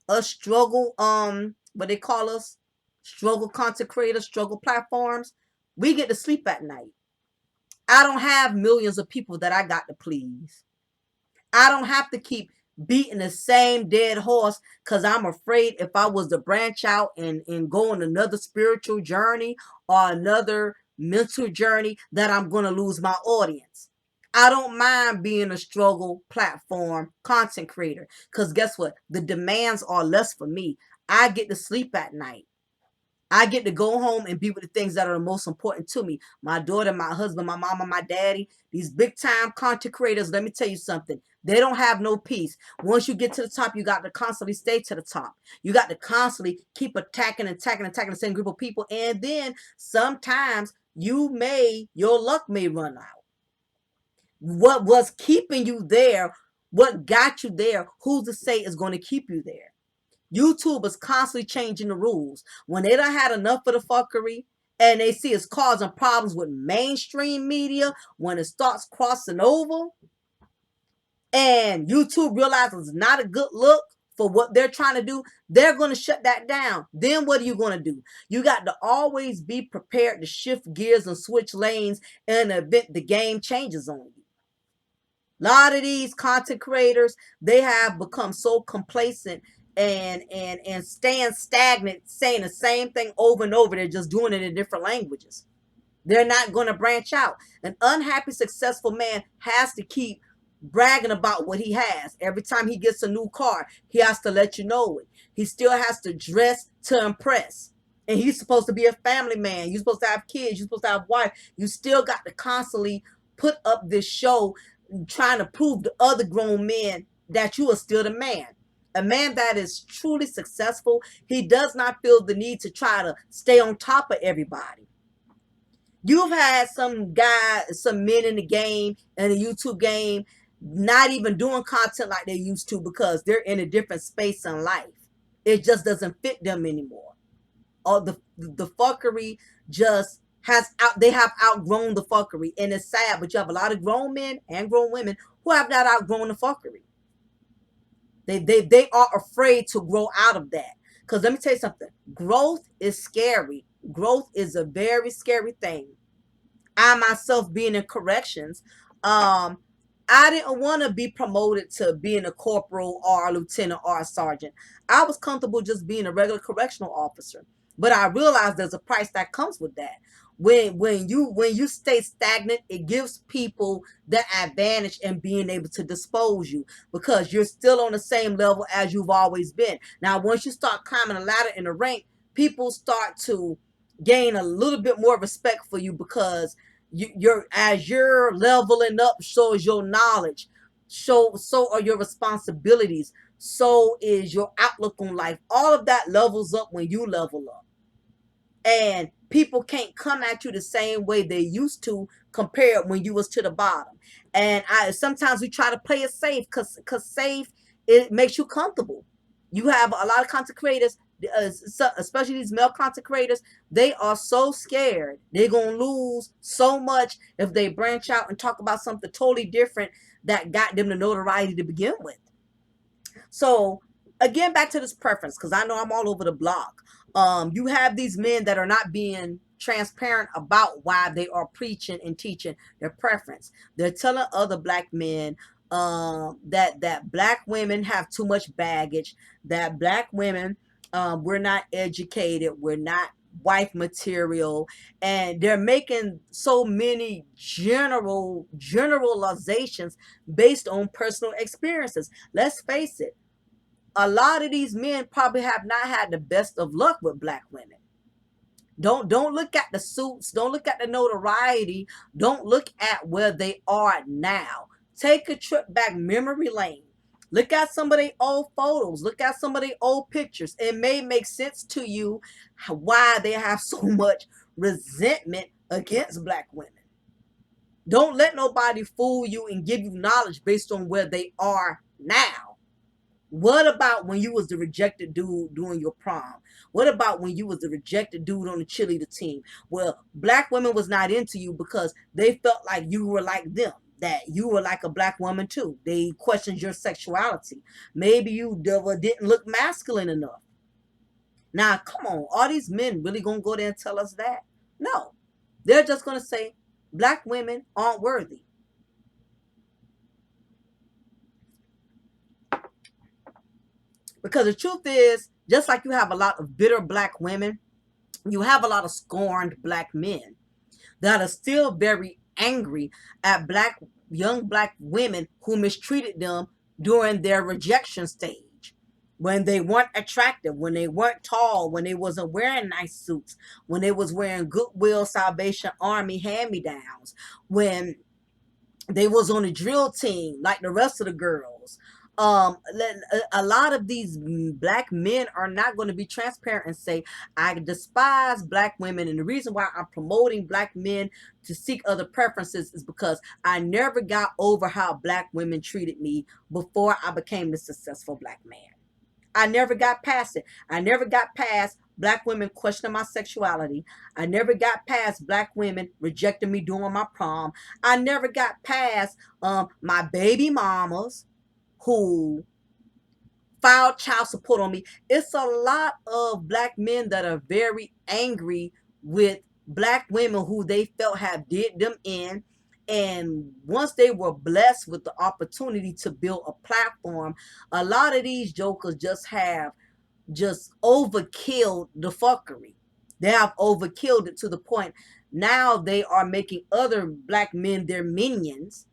what they call us, struggle content creators, struggle platforms, we get to sleep at night. I don't have millions of people that I got to please. I don't have to keep beating the same dead horse, because I'm afraid if I was to branch out and go on another spiritual journey or another mental journey, that I'm going to lose my audience. I don't mind being a struggle platform content creator, because guess what? The demands are less for me. I get to sleep at night. I get to go home and be with the things that are the most important to me. My daughter, my husband, my mama, my daddy, these big time content creators, let me tell you something. They don't have no peace. Once you get to the top, you got to constantly stay to the top. You got to constantly keep attacking the same group of people. And then sometimes your luck may run out. What was keeping you there, what got you there, who's to say is going to keep you there? YouTube is constantly changing the rules. When they done had enough of the fuckery and they see it's causing problems with mainstream media, when it starts crossing over and YouTube realizes it's not a good look for what they're trying to do, they're going to shut that down. Then what are you going to do? You got to always be prepared to shift gears and switch lanes in the event the game changes on you. A lot of these content creators, they have become so complacent and staying stagnant, saying the same thing over and over. They're just doing it in different languages. They're not going to branch out. An unhappy, successful man has to keep bragging about what he has. Every time he gets a new car, he has to let you know it. He still has to dress to impress. And he's supposed to be a family man. You're supposed to have kids. You're supposed to have a wife. You still got to constantly put up this show trying to prove to other grown men that you are still the man. A man that is truly successful, he does not feel the need to try to stay on top of everybody. You've had some men in the game, in the YouTube game, not even doing content like they used to because they're in a different space in life. It just doesn't fit them anymore. Or the fuckery just they have outgrown the fuckery, and it's sad, but you have a lot of grown men and grown women who have not outgrown the fuckery. They are afraid to grow out of that. Because let me tell you something, growth is scary. Growth is a very scary thing. I myself being in corrections, I didn't want to be promoted to being a corporal or a lieutenant or a sergeant. I was comfortable just being a regular correctional officer. But I realized there's a price that comes with that. When you stay stagnant, it gives people the advantage in being able to dispose you, because you're still on the same level as you've always been. Now, once you start climbing a ladder in the rank, people start to gain a little bit more respect for you, because you're leveling up, so is your knowledge, so are your responsibilities, so is your outlook on life. All of that levels up when you level up, and people can't come at you the same way they used to compared when you was to the bottom. And sometimes we try to play it safe, because safe, it makes you comfortable. You have a lot of content creators, especially these male content creators, they are so scared they're gonna lose so much if they branch out and talk about something totally different that got them the notoriety to begin with. So again, back to this preference, because I know I'm all over the block. You have these men that are not being transparent about why they are preaching and teaching their preference. They're telling other black men that black women have too much baggage, that black women, we're not educated, we're not wife material, and they're making so many generalizations based on personal experiences. Let's face it, a lot of these men probably have not had the best of luck with black women. Don't look at the suits, don't look at the notoriety, don't look at where they are now. Take a trip back memory lane. Look at some of the old photos, look at some of the old pictures. It may make sense to you why they have so much resentment against black women. Don't let nobody fool you and give you knowledge based on where they are now. What about when you was the rejected dude during your prom? What about when you was the rejected dude on the cheerleader team? Well, black women was not into you because they felt like you were like them, that you were like a black woman too. They questioned your sexuality. Maybe you didn't look masculine enough. Now, come on, are these men really gonna go there and tell us that? No. They're just gonna say black women aren't worthy. Because the truth is, just like you have a lot of bitter black women, you have a lot of scorned black men that are still very angry at young black women who mistreated them during their rejection stage. When they weren't attractive, when they weren't tall, when they wasn't wearing nice suits, when they was wearing Goodwill Salvation Army hand-me-downs, when they was on a drill team like the rest of the girls. A lot of these black men are not going to be transparent and say, I despise black women, and the reason why I'm promoting black men to seek other preferences is because I never got over how black women treated me before I became the successful black man. I never got past it. I never got past black women questioning my sexuality. I never got past black women rejecting me during my prom. I never got past my baby mamas who filed child support on me. It's a lot of black men that are very angry with black women who they felt have did them in. And once they were blessed with the opportunity to build a platform, a lot of these jokers just overkilled the fuckery. They have overkilled it to the point now they are making other black men their minions,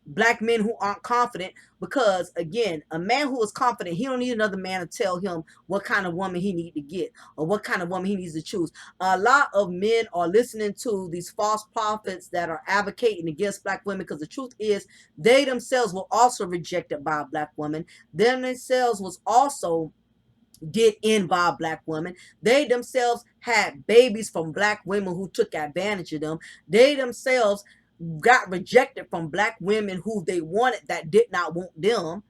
black men who aren't confident, because again, a man who is confident, he don't need another man to tell him what kind of woman he need to get or what kind of woman he needs to choose. A lot of men are listening to these false prophets that are advocating against black women, because the truth is they themselves were also rejected by a black woman. They themselves was also get in by a black woman. They themselves had babies from black women who took advantage of them. They themselves got rejected from black women who they wanted that did not want them.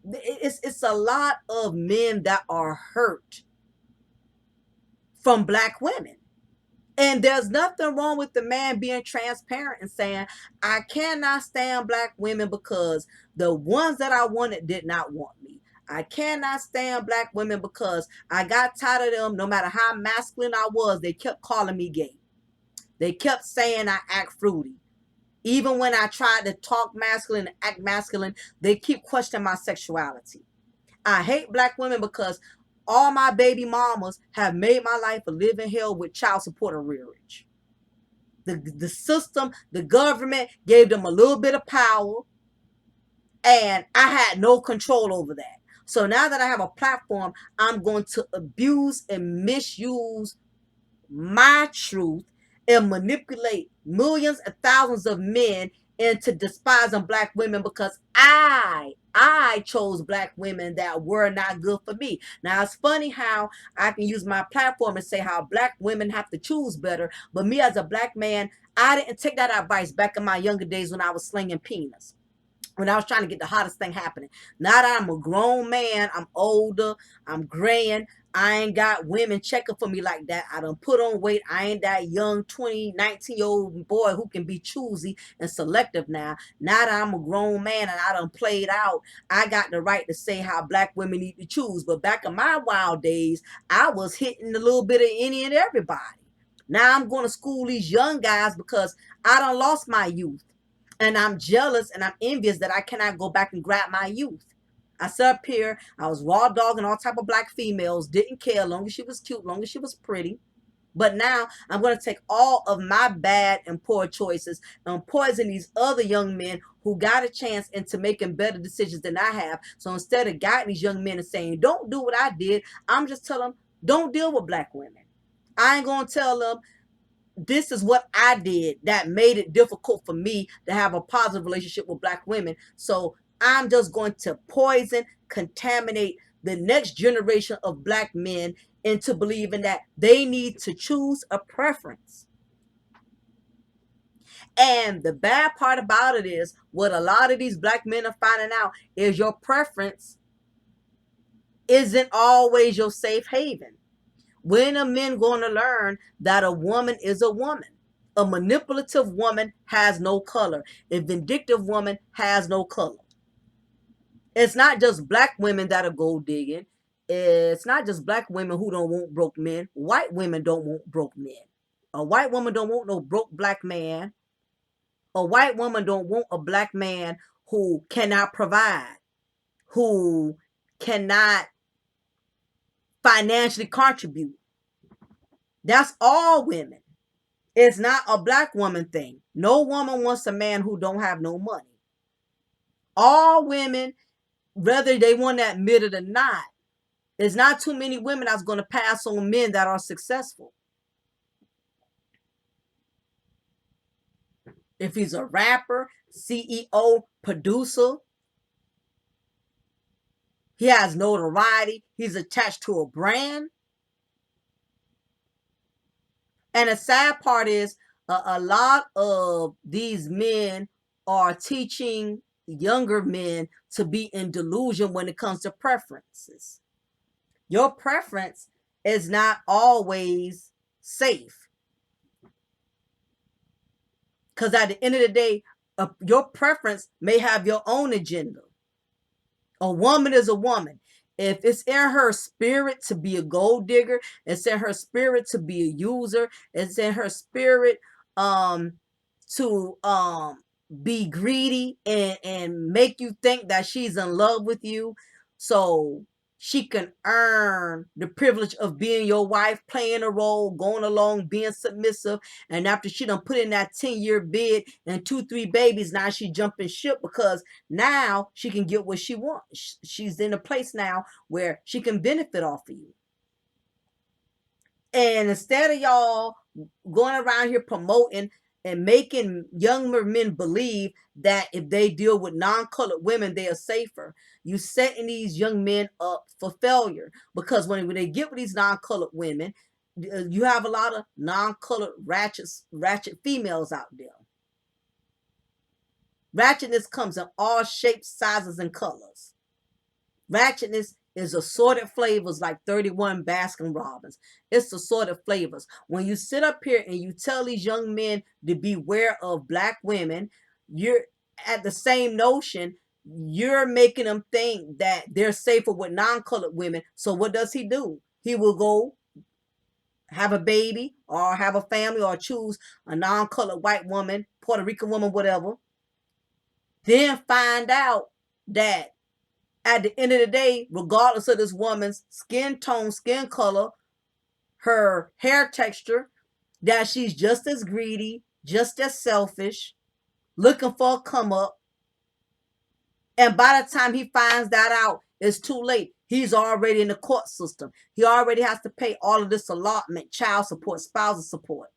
It's a lot of men that are hurt from black women. And there's nothing wrong with the man being transparent and saying, I cannot stand black women because the ones that I wanted did not want me. I cannot stand black women because I got tired of them. No matter how masculine I was, they kept calling me gay. They kept saying I act fruity. Even when I tried to talk masculine and act masculine, they keep questioning my sexuality. I hate black women because all my baby mamas have made my life a living hell with child support arrearage. The system, the government gave them a little bit of power, and I had no control over that. So now that I have a platform, I'm going to abuse and misuse my truth and manipulate millions and thousands of men into despising black women because I chose black women that were not good for me. Now it's funny how I can use my platform and say how black women have to choose better, but me as a black man, I didn't take that advice back in my younger days when I was slinging penis, when I was trying to get the hottest thing happening. Now that I'm a grown man, I'm older, I'm graying, I ain't got women checking for me like that. I done put on weight. I ain't that young 20, 19-year-old boy who can be choosy and selective now. Now that I'm a grown man and I done played out, I got the right to say how black women need to choose. But back in my wild days, I was hitting a little bit of any and everybody. Now I'm going to school these young guys because I done lost my youth. And I'm jealous and I'm envious that I cannot go back and grab my youth. I sat up here, I was raw dogging all type of black females, didn't care, long as she was cute, long as she was pretty. But now I'm going to take all of my bad and poor choices and poison these other young men who got a chance into making better decisions than I have. So instead of guiding these young men and saying, don't do what I did, I'm just telling them, don't deal with black women. I ain't going to tell them, this is what I did that made it difficult for me to have a positive relationship with black women. So I'm just going to poison, contaminate the next generation of black men into believing that they need to choose a preference. And the bad part about it is what a lot of these black men are finding out is your preference isn't always your safe haven. When are men going to learn that a woman is a woman? A manipulative woman has no color. A vindictive woman has no color. It's not just black women that are gold digging. It's not just black women who don't want broke men. White women don't want broke men. A white woman don't want no broke black man. A white woman don't want a black man who cannot provide, who cannot financially contribute. That's all women. It's not a black woman thing. No woman wants a man who don't have no money. All women, whether they want to admit it or not, there's not too many women that's going to pass on men that are successful. If he's a rapper, CEO, producer, he has notoriety, he's attached to a brand. And the sad part is a lot of these men are teaching younger men to be in delusion when it comes to preferences. Your preference is not always safe. Because at the end of the day, your preference may have your own agenda. A woman is a woman. If it's in her spirit to be a gold digger, it's in her spirit to be a user, it's in her spirit to be greedy and make you think that she's in love with you so she can earn the privilege of being your wife, playing a role, going along, being submissive. And after she done put in that 10-year bid and 2-3 babies, now she jumping ship because now she can get what she wants. She's in a place now where she can benefit off of you. And instead of y'all going around here promoting and making younger men believe that if they deal with non-colored women, they are safer, you setting these young men up for failure. Because when they get with these non-colored women, you have a lot of non-colored ratchet females out there. Ratchetness comes in all shapes, sizes, and colors. Ratchetness is assorted flavors like 31 Baskin Robbins. It's assorted flavors. When you sit up here and you tell these young men to beware of black women, you're at the same notion, you're making them think that they're safer with non-colored women. So what does he do? He will go have a baby or have a family or choose a non-colored white woman, Puerto Rican woman, whatever. Then find out that at the end of the day, regardless of this woman's skin tone, skin color, her hair texture, that she's just as greedy, just as selfish, looking for a come up. And by the time he finds that out, it's too late. He's already in the court system. He already has to pay all of this allotment, child support, spousal support.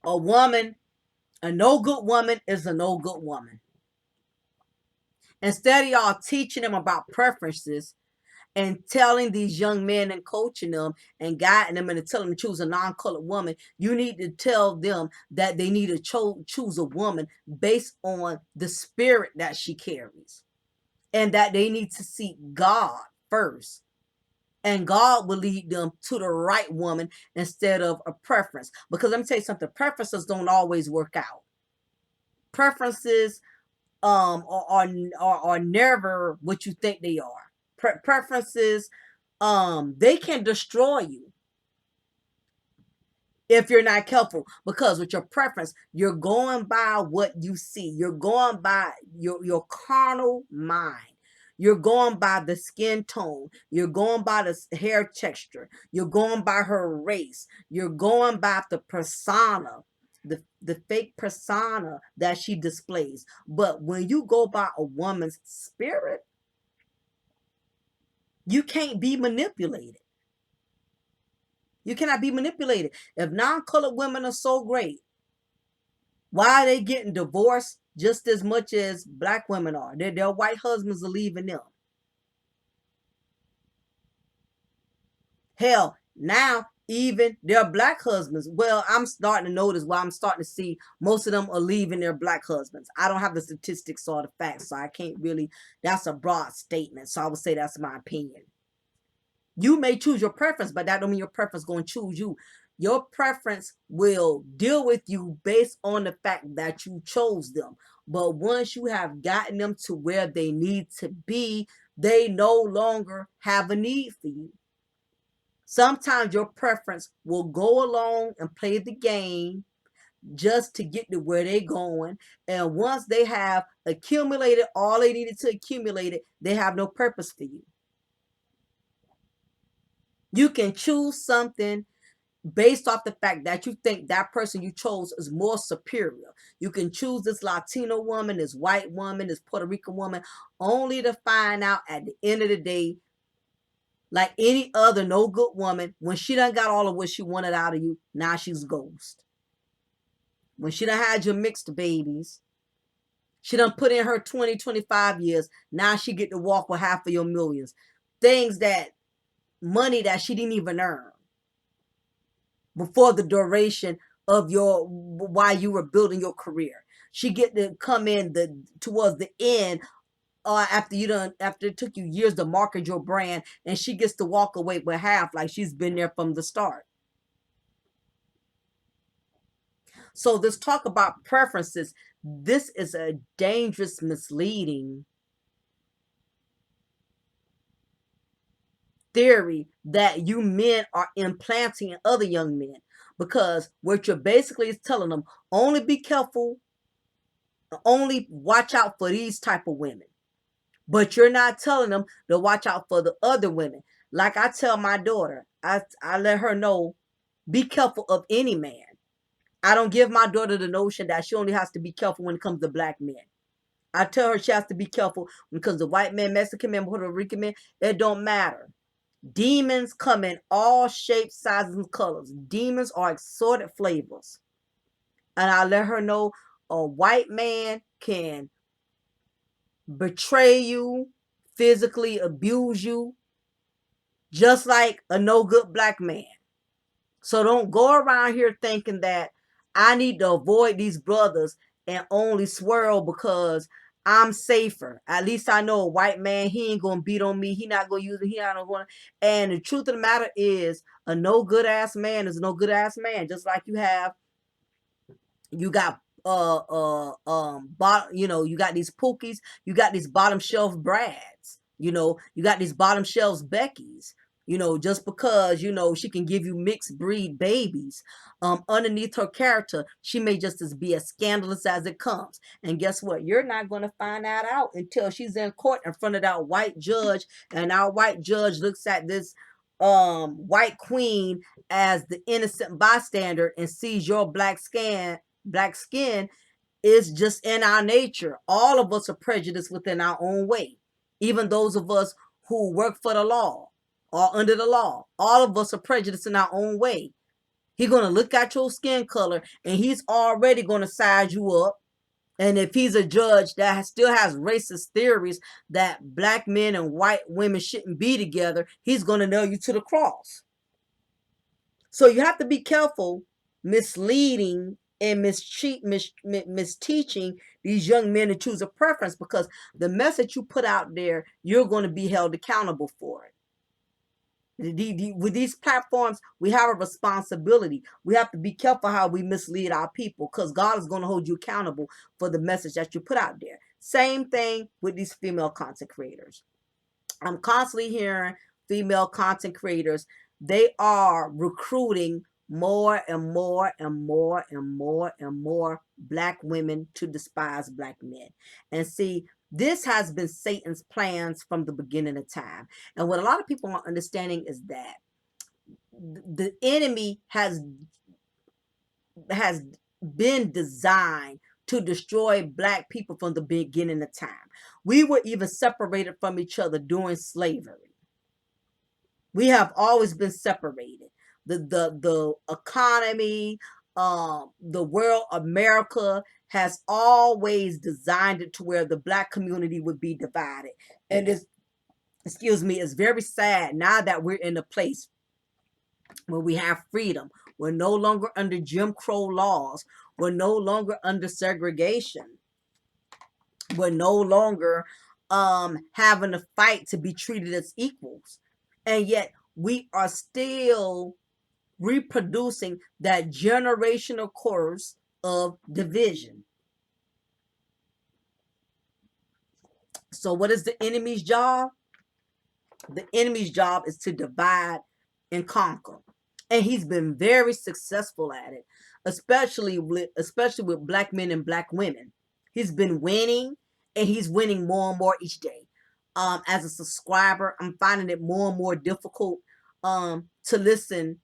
A woman, a no good woman is a no good woman. Instead of y'all teaching them about preferences and telling these young men and coaching them and guiding them and telling them to choose a non-colored woman, you need to tell them that they need to choose a woman based on the spirit that she carries, and that they need to seek God first. And God will lead them to the right woman instead of a preference. Because let me tell you something, preferences don't always work out. Preferences are never what you think they are. preferences, they can destroy you if you're not careful, because with your preference, you're going by what you see. You're going by your carnal mind. You're going by the skin tone. You're going by the hair texture. You're going by her race. You're going by the persona, the fake persona that she displays. But when you go by a woman's spirit, you can't be manipulated. You cannot be manipulated. If non-colored women are so great, why are they getting divorced just as much as black women are? Their white husbands are leaving them. Hell, now even their black husbands. Well, I'm starting to notice. Well, I'm starting to see most of them are leaving their black husbands. I don't have the statistics or the facts, so I can't really. That's a broad statement. So I would say that's my opinion. You may choose your preference, but that don't mean your preference going to choose you. Your preference will deal with you based on the fact that you chose them. But once you have gotten them to where they need to be, they no longer have a need for you. Sometimes your preference will go along and play the game just to get to where they're going. And once they have accumulated all they needed to accumulate it, they have no purpose for you. You can choose something based off the fact that you think that person you chose is more superior. You can choose this Latino woman, this white woman, this Puerto Rican woman, only to find out at the end of the day, like any other no good woman, when she done got all of what she wanted out of you, now she's ghost. When she done had your mixed babies, she done put in her 20, 25 years, now she get to walk with half of your millions. Things that, money that she didn't even earn before the duration of your, while you were building your career. She get to come in towards the end, after it took you years to market your brand, and she gets to walk away with half, like she's been there from the start. So this talk about preferences, this is a dangerous, misleading theory that you men are implanting in other young men, because what you're basically is telling them, only be careful, only watch out for these type of women, but you're not telling them to watch out for the other women. Like I tell my daughter, I let her know, be careful of any man. I don't give my daughter the notion that she only has to be careful when it comes to black men. I tell her she has to be careful when it comes to white men, Mexican men, Puerto Rican men. It don't matter. Demons come in all shapes, sizes, and colors. Demons are assorted flavors. And I let her know a white man can betray you, physically abuse you, just like a no good black man. So don't go around here thinking that I need to avoid these brothers and only swirl because I'm safer. At least I know a white man, he ain't gonna beat on me. He not gonna use it. He not gonna. And the truth of the matter is, a no good ass man is a no good ass man. Just like you got you got these Pookies, you got these bottom shelf Brads, you got these bottom shelves Beckys. Just because she can give you mixed breed babies, underneath her character, she may just as be as scandalous as it comes. And guess what? You're not going to find that out until she's in court in front of that white judge, and our white judge looks at this white queen as the innocent bystander and sees your black skin is just in our nature. All of us are prejudiced within our own way. Even those of us who work for the law or under the law, all of us are prejudiced in our own way. He's going to look at your skin color and he's already going to size you up. And if he's a judge that still has racist theories that black men and white women shouldn't be together, he's going to nail you to the cross. So you have to be careful misleading and misteaching these young men to choose a preference, because the message you put out there, you're going to be held accountable for it. With these platforms, we have a responsibility. We have to be careful how we mislead our people, because God is going to hold you accountable for the message that you put out there. Same thing with these female content creators. I'm constantly hearing female content creators, they are recruiting more and more and more and more and more black women to despise black men. And see, this has been Satan's plans from the beginning of time. And what a lot of people aren't understanding is that the enemy has been designed to destroy black people from the beginning of time. We were even separated from each other during slavery. We have always been separated. The economy, the world, America has always designed it to where the black community would be divided. And it's, excuse me, it's very sad now that we're in a place where we have freedom. We're no longer under Jim Crow laws. We're no longer under segregation. We're no longer having to fight to be treated as equals. And yet we are still reproducing that generational course of division. So what is the enemy's job? The enemy's job is to divide and conquer. And he's been very successful at it, especially with black men and black women. He's been winning, and he's winning more and more each day. As a subscriber, I'm finding it more and more difficult to listen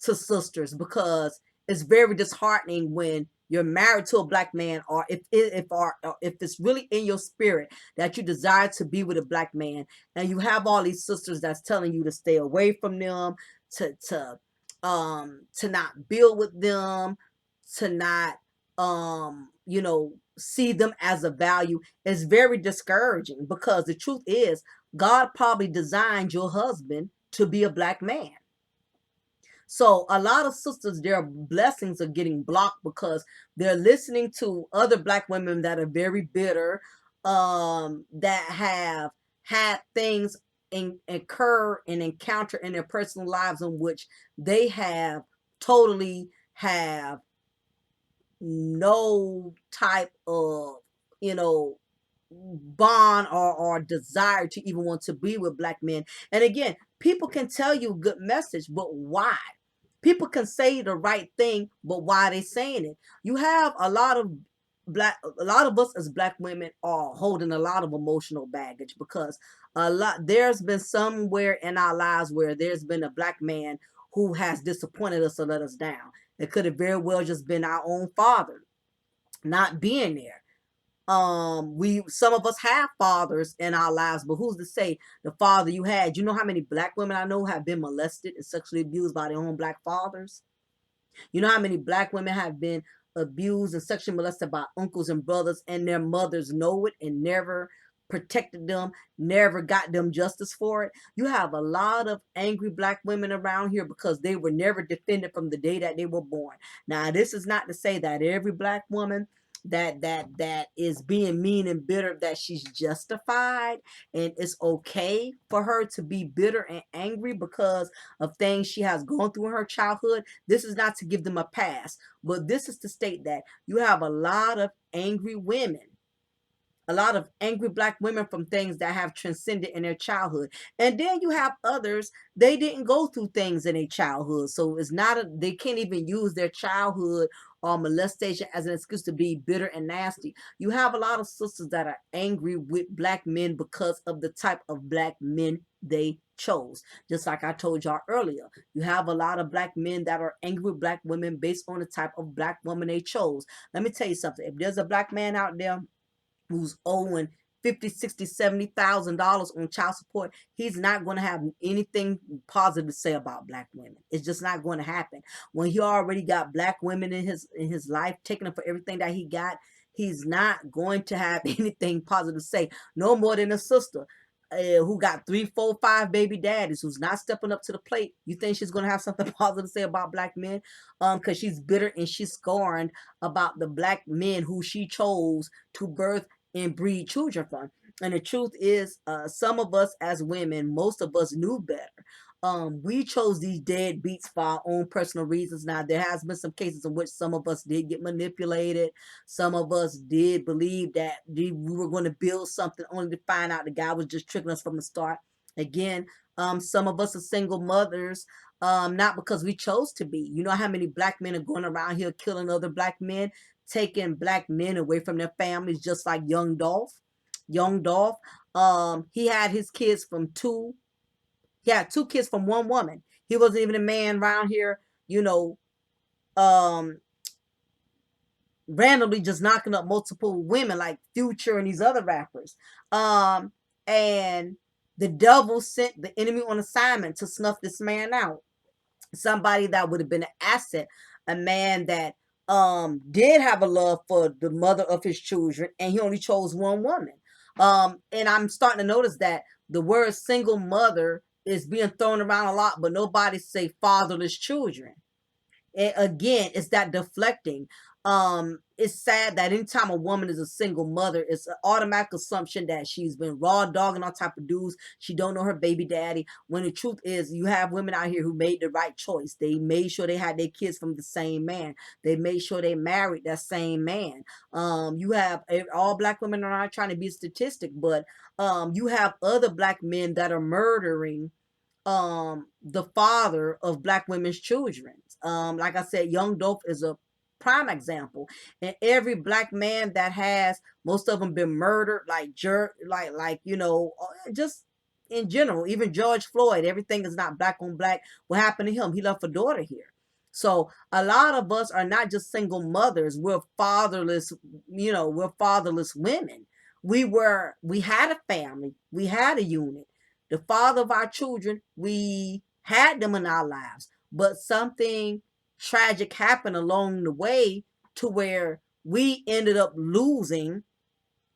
to sisters, because it's very disheartening when you're married to a black man, or if it's really in your spirit that you desire to be with a black man, and you have all these sisters that's telling you to stay away from them, to not build with them, to not see them as a value. Is very discouraging, because the truth is God probably designed your husband to be a black man. So a lot of sisters, their blessings are getting blocked because they're listening to other black women that are very bitter, that have had things occur and encounter in their personal lives in which they have totally have no type of, bond or desire to even want to be with black men. And again, people can tell you a good message, but why? People can say the right thing, but why are they saying it? You have a lot of us as black women are holding a lot of emotional baggage, because there's been somewhere in our lives where there's been a black man who has disappointed us or let us down. It could have very well just been our own father not being there. We some of us have fathers in our lives, but who's to say the father you had? You know how many black women I know have been molested and sexually abused by their own black fathers? You know how many black women have been abused and sexually molested by uncles and brothers, and their mothers know it and never protected them, never got them justice for it? You have a lot of angry black women around here because they were never defended from the day that they were born. Now, this is not to say that every black woman that is being mean and bitter, that she's justified, and it's okay for her to be bitter and angry because of things she has gone through in her childhood. This is not to give them a pass, but this is to state that you have a lot of angry women, a lot of angry black women from things that have transcended in their childhood. And then you have others, they didn't go through things in their childhood, so it's not they can't even use their childhood or molestation as an excuse to be bitter and nasty. You have a lot of sisters that are angry with black men because of the type of black men they chose. Just like I told y'all earlier, you have a lot of black men that are angry with black women based on the type of black woman they chose. Let me tell you something. If there's a black man out there who's owing 50, 60, $70,000 on child support, he's not going to have anything positive to say about black women. It's just not going to happen. When he already got black women in his life, taking him for everything that he got, he's not going to have anything positive to say. No more than a sister who got 3, 4, 5 baby daddies, who's not stepping up to the plate. You think she's going to have something positive to say about black men? Because she's bitter and she's scorned about the black men who she chose to birth and breed children from. And the truth is, some of us as women, most of us knew better. We chose these deadbeats for our own personal reasons. Now, there has been some cases in which some of us did get manipulated. Some of us did believe that we were going to build something only to find out the guy was just tricking us from the start. Again, some of us are single mothers, not because we chose to be. You know how many black men are going around here killing other black men, taking black men away from their families, just like Young Dolph. Young Dolph, he had his kids from two. He had two kids from one woman. He wasn't even a man around here, you know, um, randomly just knocking up multiple women like Future and these other rappers. And the devil sent the enemy on assignment to snuff this man out. Somebody that would have been an asset, a man that did have a love for the mother of his children, and he only chose one woman. And I'm starting to notice that the word single mother is being thrown around a lot, but nobody say fatherless children. And again, it's that deflecting. It's sad that anytime a woman is a single mother, it's an automatic assumption that she's been raw dogging on type of dudes. She don't know her baby daddy. When the truth is, you have women out here who made the right choice. They made sure they had their kids from the same man. They made sure they married that same man. You have all black women are not trying to be a statistic, but you have other black men that are murdering the father of black women's children. Like I said, Young Dolph is a prime example. And every black man that has, most of them been murdered, like just in general, even George Floyd, everything is not black on black. What happened to him? He left a daughter here. So a lot of us are not just single mothers, we're fatherless, we're fatherless women. We had a family, we had a unit, the father of our children, we had them in our lives, but something tragic happened along the way to where we ended up losing,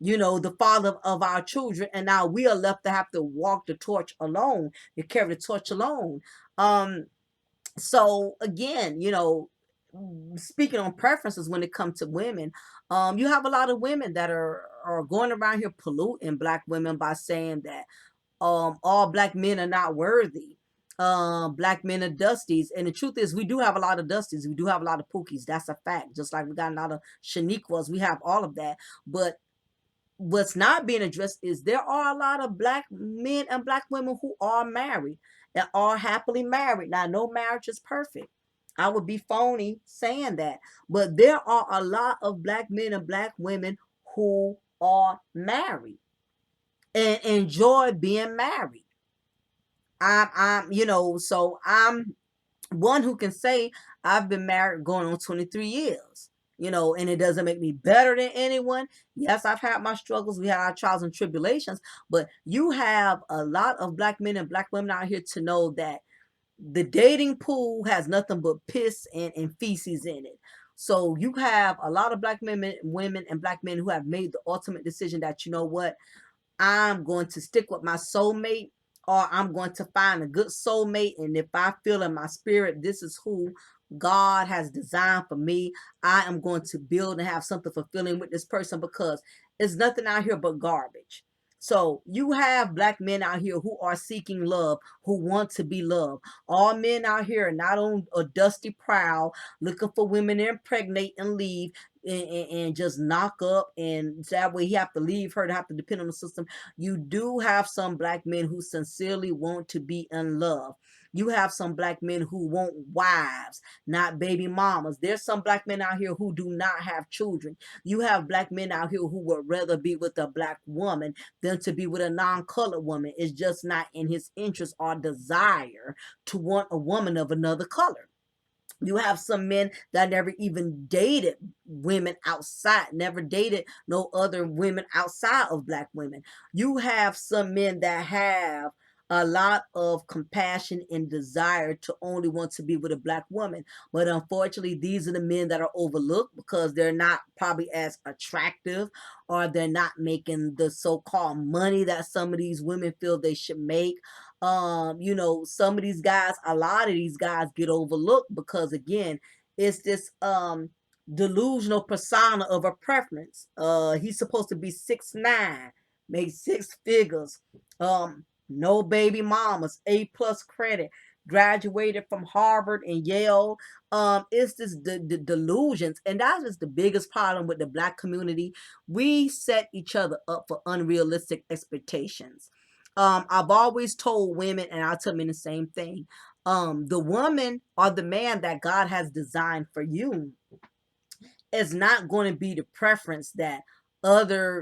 the father of our children, and now we are left to have to walk the torch alone, to carry the torch alone. So again, speaking on preferences when it comes to women, you have a lot of women that are going around here polluting black women by saying that all black men are not worthy. Black men are dusties. And the truth is, we do have a lot of dusties. We do have a lot of pookies. That's a fact. Just like we got a lot of Shaniquas, we have all of that. But what's not being addressed is there are a lot of black men and black women who are married and are happily married. Now, no marriage is perfect. I would be phony saying that. But there are a lot of black men and black women who are married and enjoy being married. So I'm one who can say I've been married going on 23 years, and it doesn't make me better than anyone. Yes, I've had my struggles. We had our trials and tribulations, but you have a lot of black men and black women out here to know that the dating pool has nothing but piss and feces in it. So you have a lot of black women and black men who have made the ultimate decision that, you know what, I'm going to stick with my soulmate, or I'm going to find a good soulmate. And if I feel in my spirit, this is who God has designed for me, I am going to build and have something fulfilling with this person, because it's nothing out here but garbage. So you have black men out here who are seeking love, who want to be loved. All men out here are not on a dusty prowl looking for women to impregnate and leave, and just knock up, and that way he have to leave her to have to depend on the system. You do have some black men who sincerely want to be in love. You have some black men who want wives, not baby mamas. There's some black men out here who do not have children. You have black men out here who would rather be with a black woman than to be with a non-colored woman. It's just not in his interest or desire to want a woman of another color. You have some men that never even dated women outside, never dated no other women outside of black women. You have some men that have a lot of compassion and desire to only want to be with a black woman. But unfortunately, these are the men that are overlooked because they're not probably as attractive, or they're not making the so-called money that some of these women feel they should make. Some of these guys, a lot of these guys get overlooked because, again, it's this delusional persona of a preference. He's supposed to be 6'9", make six figures, no baby mamas, A+ credit, graduated from Harvard and Yale. It's this the delusions, and that is the biggest problem with the black community. We set each other up for unrealistic expectations. I've always told women, and I'll tell men the same thing. The woman or the man that God has designed for you is not going to be the preference that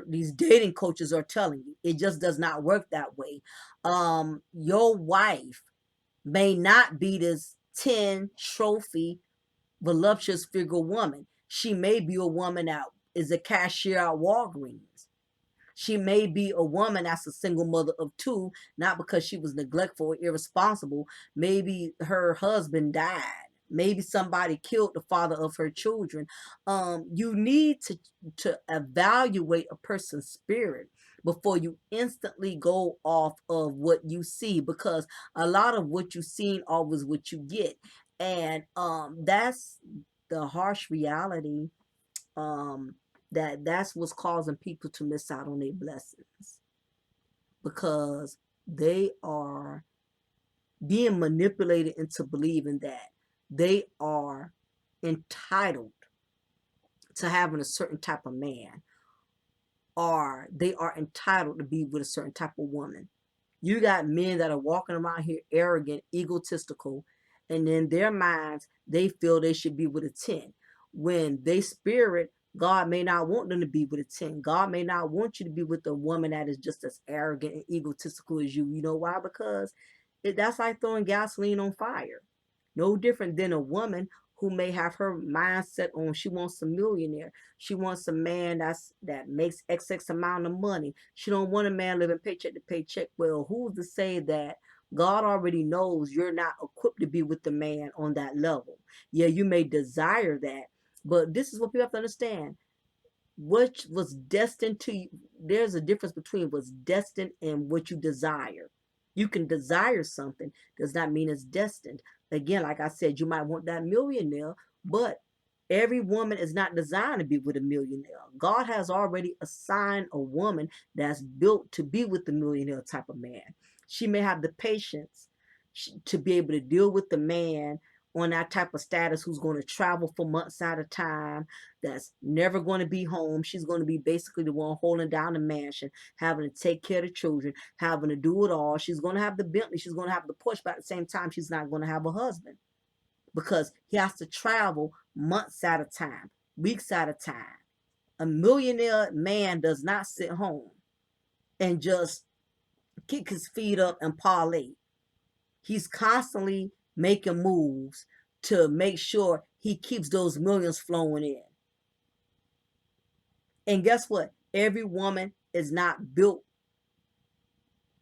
these dating coaches are telling you. It just does not work that way. Your wife may not be this 10 trophy voluptuous figure woman. She may be a woman that is a cashier at Walgreens. She may be a woman that's a single mother of two, not because she was neglectful or irresponsible. Maybe her husband died. Maybe somebody killed the father of her children. You need to evaluate a person's spirit before you instantly go off of what you see, because a lot of what you seen always what you get. And that's the harsh reality, um that's what's causing people to miss out on their blessings, because they are being manipulated into believing that they are entitled to having a certain type of man, or they are entitled to be with a certain type of woman. You got men that are walking around here arrogant, egotistical, and in their minds, they feel they should be with a 10. When they spirit, God may not want them to be with a 10. God may not want you to be with a woman that is just as arrogant and egotistical as you. You know why? Because that's like throwing gasoline on fire. No different than a woman who may have her mindset on she wants a millionaire. She wants a man that makes XX amount of money. She don't want a man living paycheck to paycheck. Well, who's to say that God already knows you're not equipped to be with the man on that level? Yeah, you may desire that, but this is what people have to understand. What was destined to you, there's a difference between what's destined and what you desire. You can desire something, does not mean it's destined. Again, like I said, you might want that millionaire, but every woman is not designed to be with a millionaire. God has already assigned a woman that's built to be with the millionaire type of man. She may have the patience to be able to deal with the man on that type of status who's going to travel for months at a time, that's never going to be home. She's going to be basically the one holding down the mansion, having to take care of the children, having to do it all. She's going to have the Bentley, she's going to have the Porsche, but at the same time, she's not going to have a husband, because he has to travel months at a time, weeks at a time. A millionaire man does not sit home and just kick his feet up and parlay. He's constantly making moves to make sure he keeps those millions flowing in. And guess what? Every woman is not built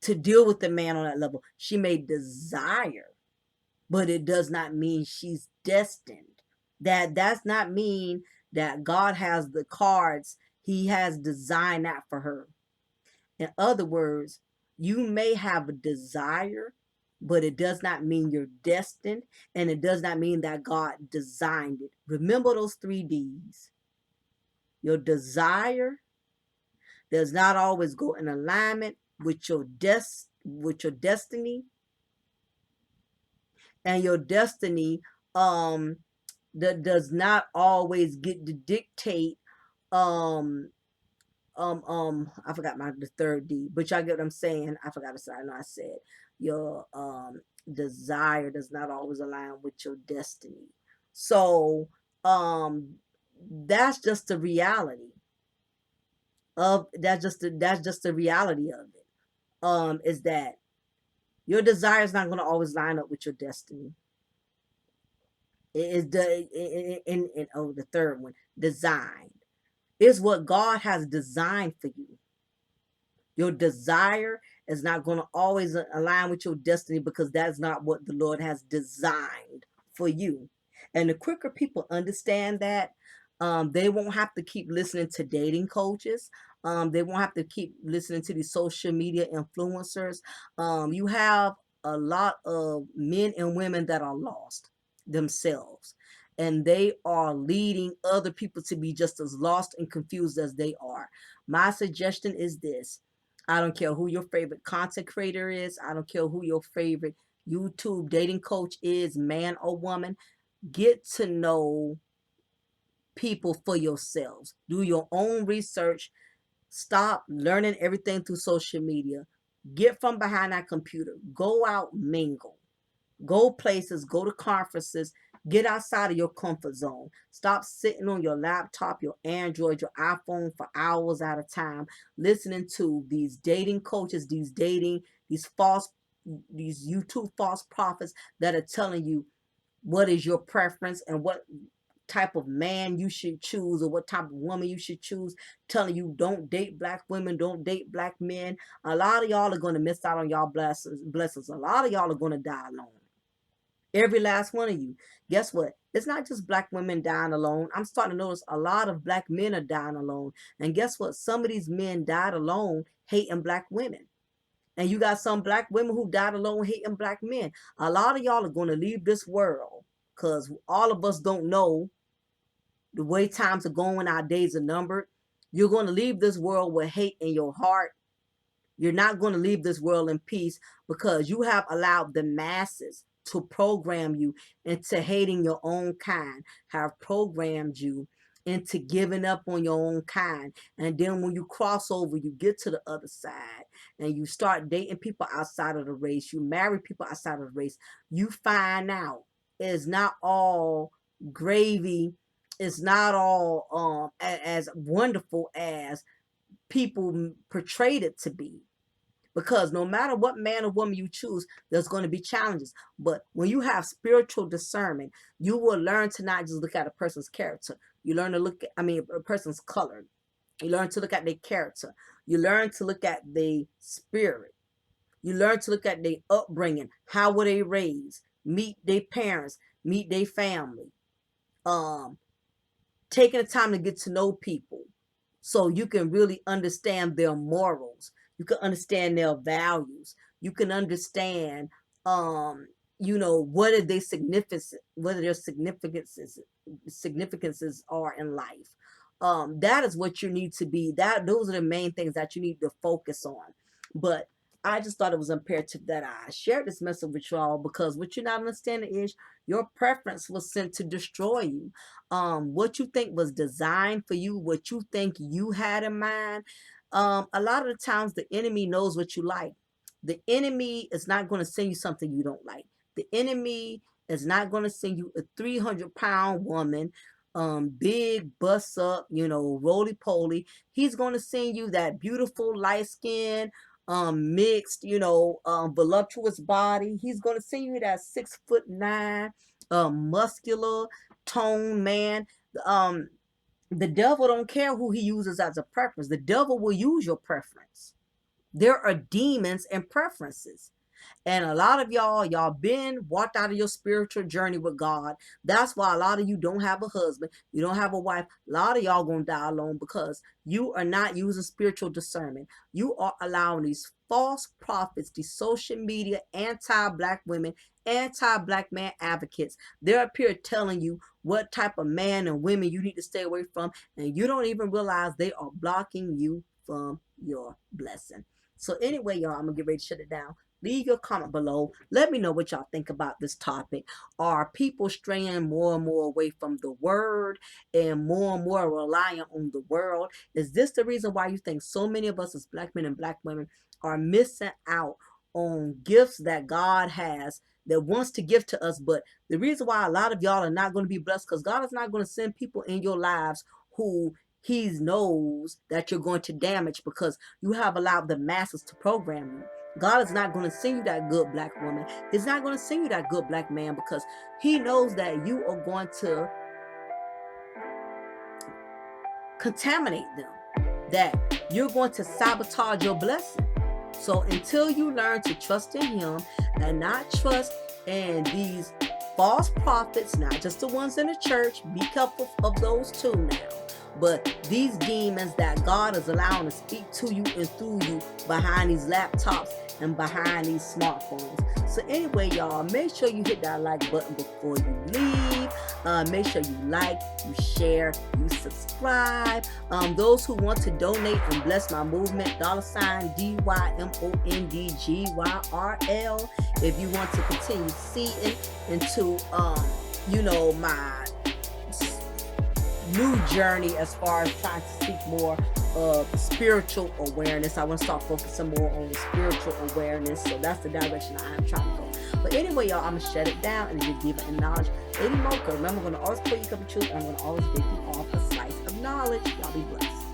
to deal with the man on that level. She may desire, but it does not mean she's destined. That does not mean that God has the cards. He has designed that for her. In other words, you may have a desire, but it does not mean you're destined, and it does not mean that God designed it. Remember those 3 Ds. Your desire does not always go in alignment with your destiny, and your destiny that does not always get to dictate um I forgot the 3rd D, but y'all get what I'm saying. I forgot to say. I know I said your desire does not always align with your destiny. So um that's just the reality of that's just the reality of it. Is that your desire is not going to always line up with your destiny. It is the 3rd one, designed. Is what God has designed for you. Your desire is not going to always align with your destiny, because that's not what the Lord has designed for you. And the quicker people understand that, they won't have to keep listening to dating coaches. They won't have to keep listening to these social media influencers. You have a lot of men and women that are lost themselves, and they are leading other people to be just as lost and confused as they are. My suggestion is this: I don't care who your favorite content creator is. I don't care who your favorite YouTube dating coach is, man or woman. Get to know people for yourselves. Do your own research. Stop learning everything through social media. Get from behind that computer. Go out, mingle. Go places, go to conferences, get outside of your comfort zone. Stop sitting on your laptop, your Android, your iPhone for hours at a time, listening to these dating coaches, these YouTube false prophets that are telling you what is your preference and what type of man you should choose or what type of woman you should choose, telling you don't date black women, don't date black men. A lot of y'all are going to miss out on y'all blessings. A lot of y'all are going to die alone. Every last one of you. Guess what? It's not just black women dying alone. I'm starting to notice a lot of black men are dying alone. And guess what? Some of these men died alone hating black women. And you got some black women who died alone hating black men. A lot of y'all are going to leave this world because all of us don't know the way times are going, our days are numbered. You're going to leave this world with hate in your heart. You're not going to leave this world in peace because you have allowed the masses to program you into hating your own kind, have programmed you into giving up on your own kind. And then when you cross over, you get to the other side and you start dating people outside of the race, you marry people outside of the race, you find out it's not all gravy, it's not all as wonderful as people portrayed it to be. Because no matter what man or woman you choose, there's going to be challenges. But when you have spiritual discernment, you will learn to not just look at a person's character. You learn to look at, a person's color. You learn to look at their character. You learn to look at their spirit. You learn to look at their upbringing. How were they raised? Meet their parents. Meet their family. Taking the time to get to know people so you can really understand their morals. You can understand their values. You can understand, what are their significances are in life. That is what you need to be. Those are the main things that you need to focus on. But I just thought it was imperative that I share this message with y'all because what you're not understanding is your preference was sent to destroy you. What you think was designed for you, what you think you had in mind. A lot of the times the enemy knows what you like. The enemy is not going to send you something you don't like. The enemy is not going to send you a 300-pound woman, big bust up, roly-poly. He's going to send you that beautiful light skin, mixed, voluptuous body. He's going to send you that 6'9", muscular toned man. The devil don't care who he uses as a preference. The devil will use your preference. There are demons and preferences. And a lot of y'all been walked out of your spiritual journey with God. That's why a lot of you don't have a husband. You don't have a wife. A lot of y'all gonna die alone because you are not using spiritual discernment. You are allowing these false prophets, these social media, anti-black women, anti-black man advocates. They're up here telling you what type of man and women you need to stay away from. And you don't even realize they are blocking you from your blessing. So anyway, y'all, I'm going to get ready to shut it down. Leave your comment below. Let me know what y'all think about this topic. Are people straying more and more away from the word and more reliant on the world? Is this the reason why you think so many of us as black men and black women are missing out on gifts that God has that wants to give to us? But the reason why a lot of y'all are not going to be blessed because God is not going to send people in your lives who he knows that you're going to damage because you have allowed the masses to program you. God is not going to send you that good black woman. He's not going to send you that good black man because he knows that you are going to contaminate them, that you're going to sabotage your blessing. So until you learn to trust in him and not trust in these false prophets, not just the ones in the church, be careful of those too now. But these demons that God is allowing to speak to you and through you behind these laptops and behind these smartphones. So anyway, y'all, make sure you hit that like button before you leave. Make sure you like, you share, you subscribe. Those who want to donate and bless my movement, $DymondGyrl. If you want to continue seeing into, my new journey as far as trying to speak more of spiritual awareness. I want to start focusing more on spiritual awareness. So that's the direction I'm trying to go. But anyway, y'all, I'm going to shut it down and just give it a knowledge. Lady Mocha, remember, I'm going to always pour you a cup of truth, and I'm going to always give you off a slice of knowledge. Y'all be blessed.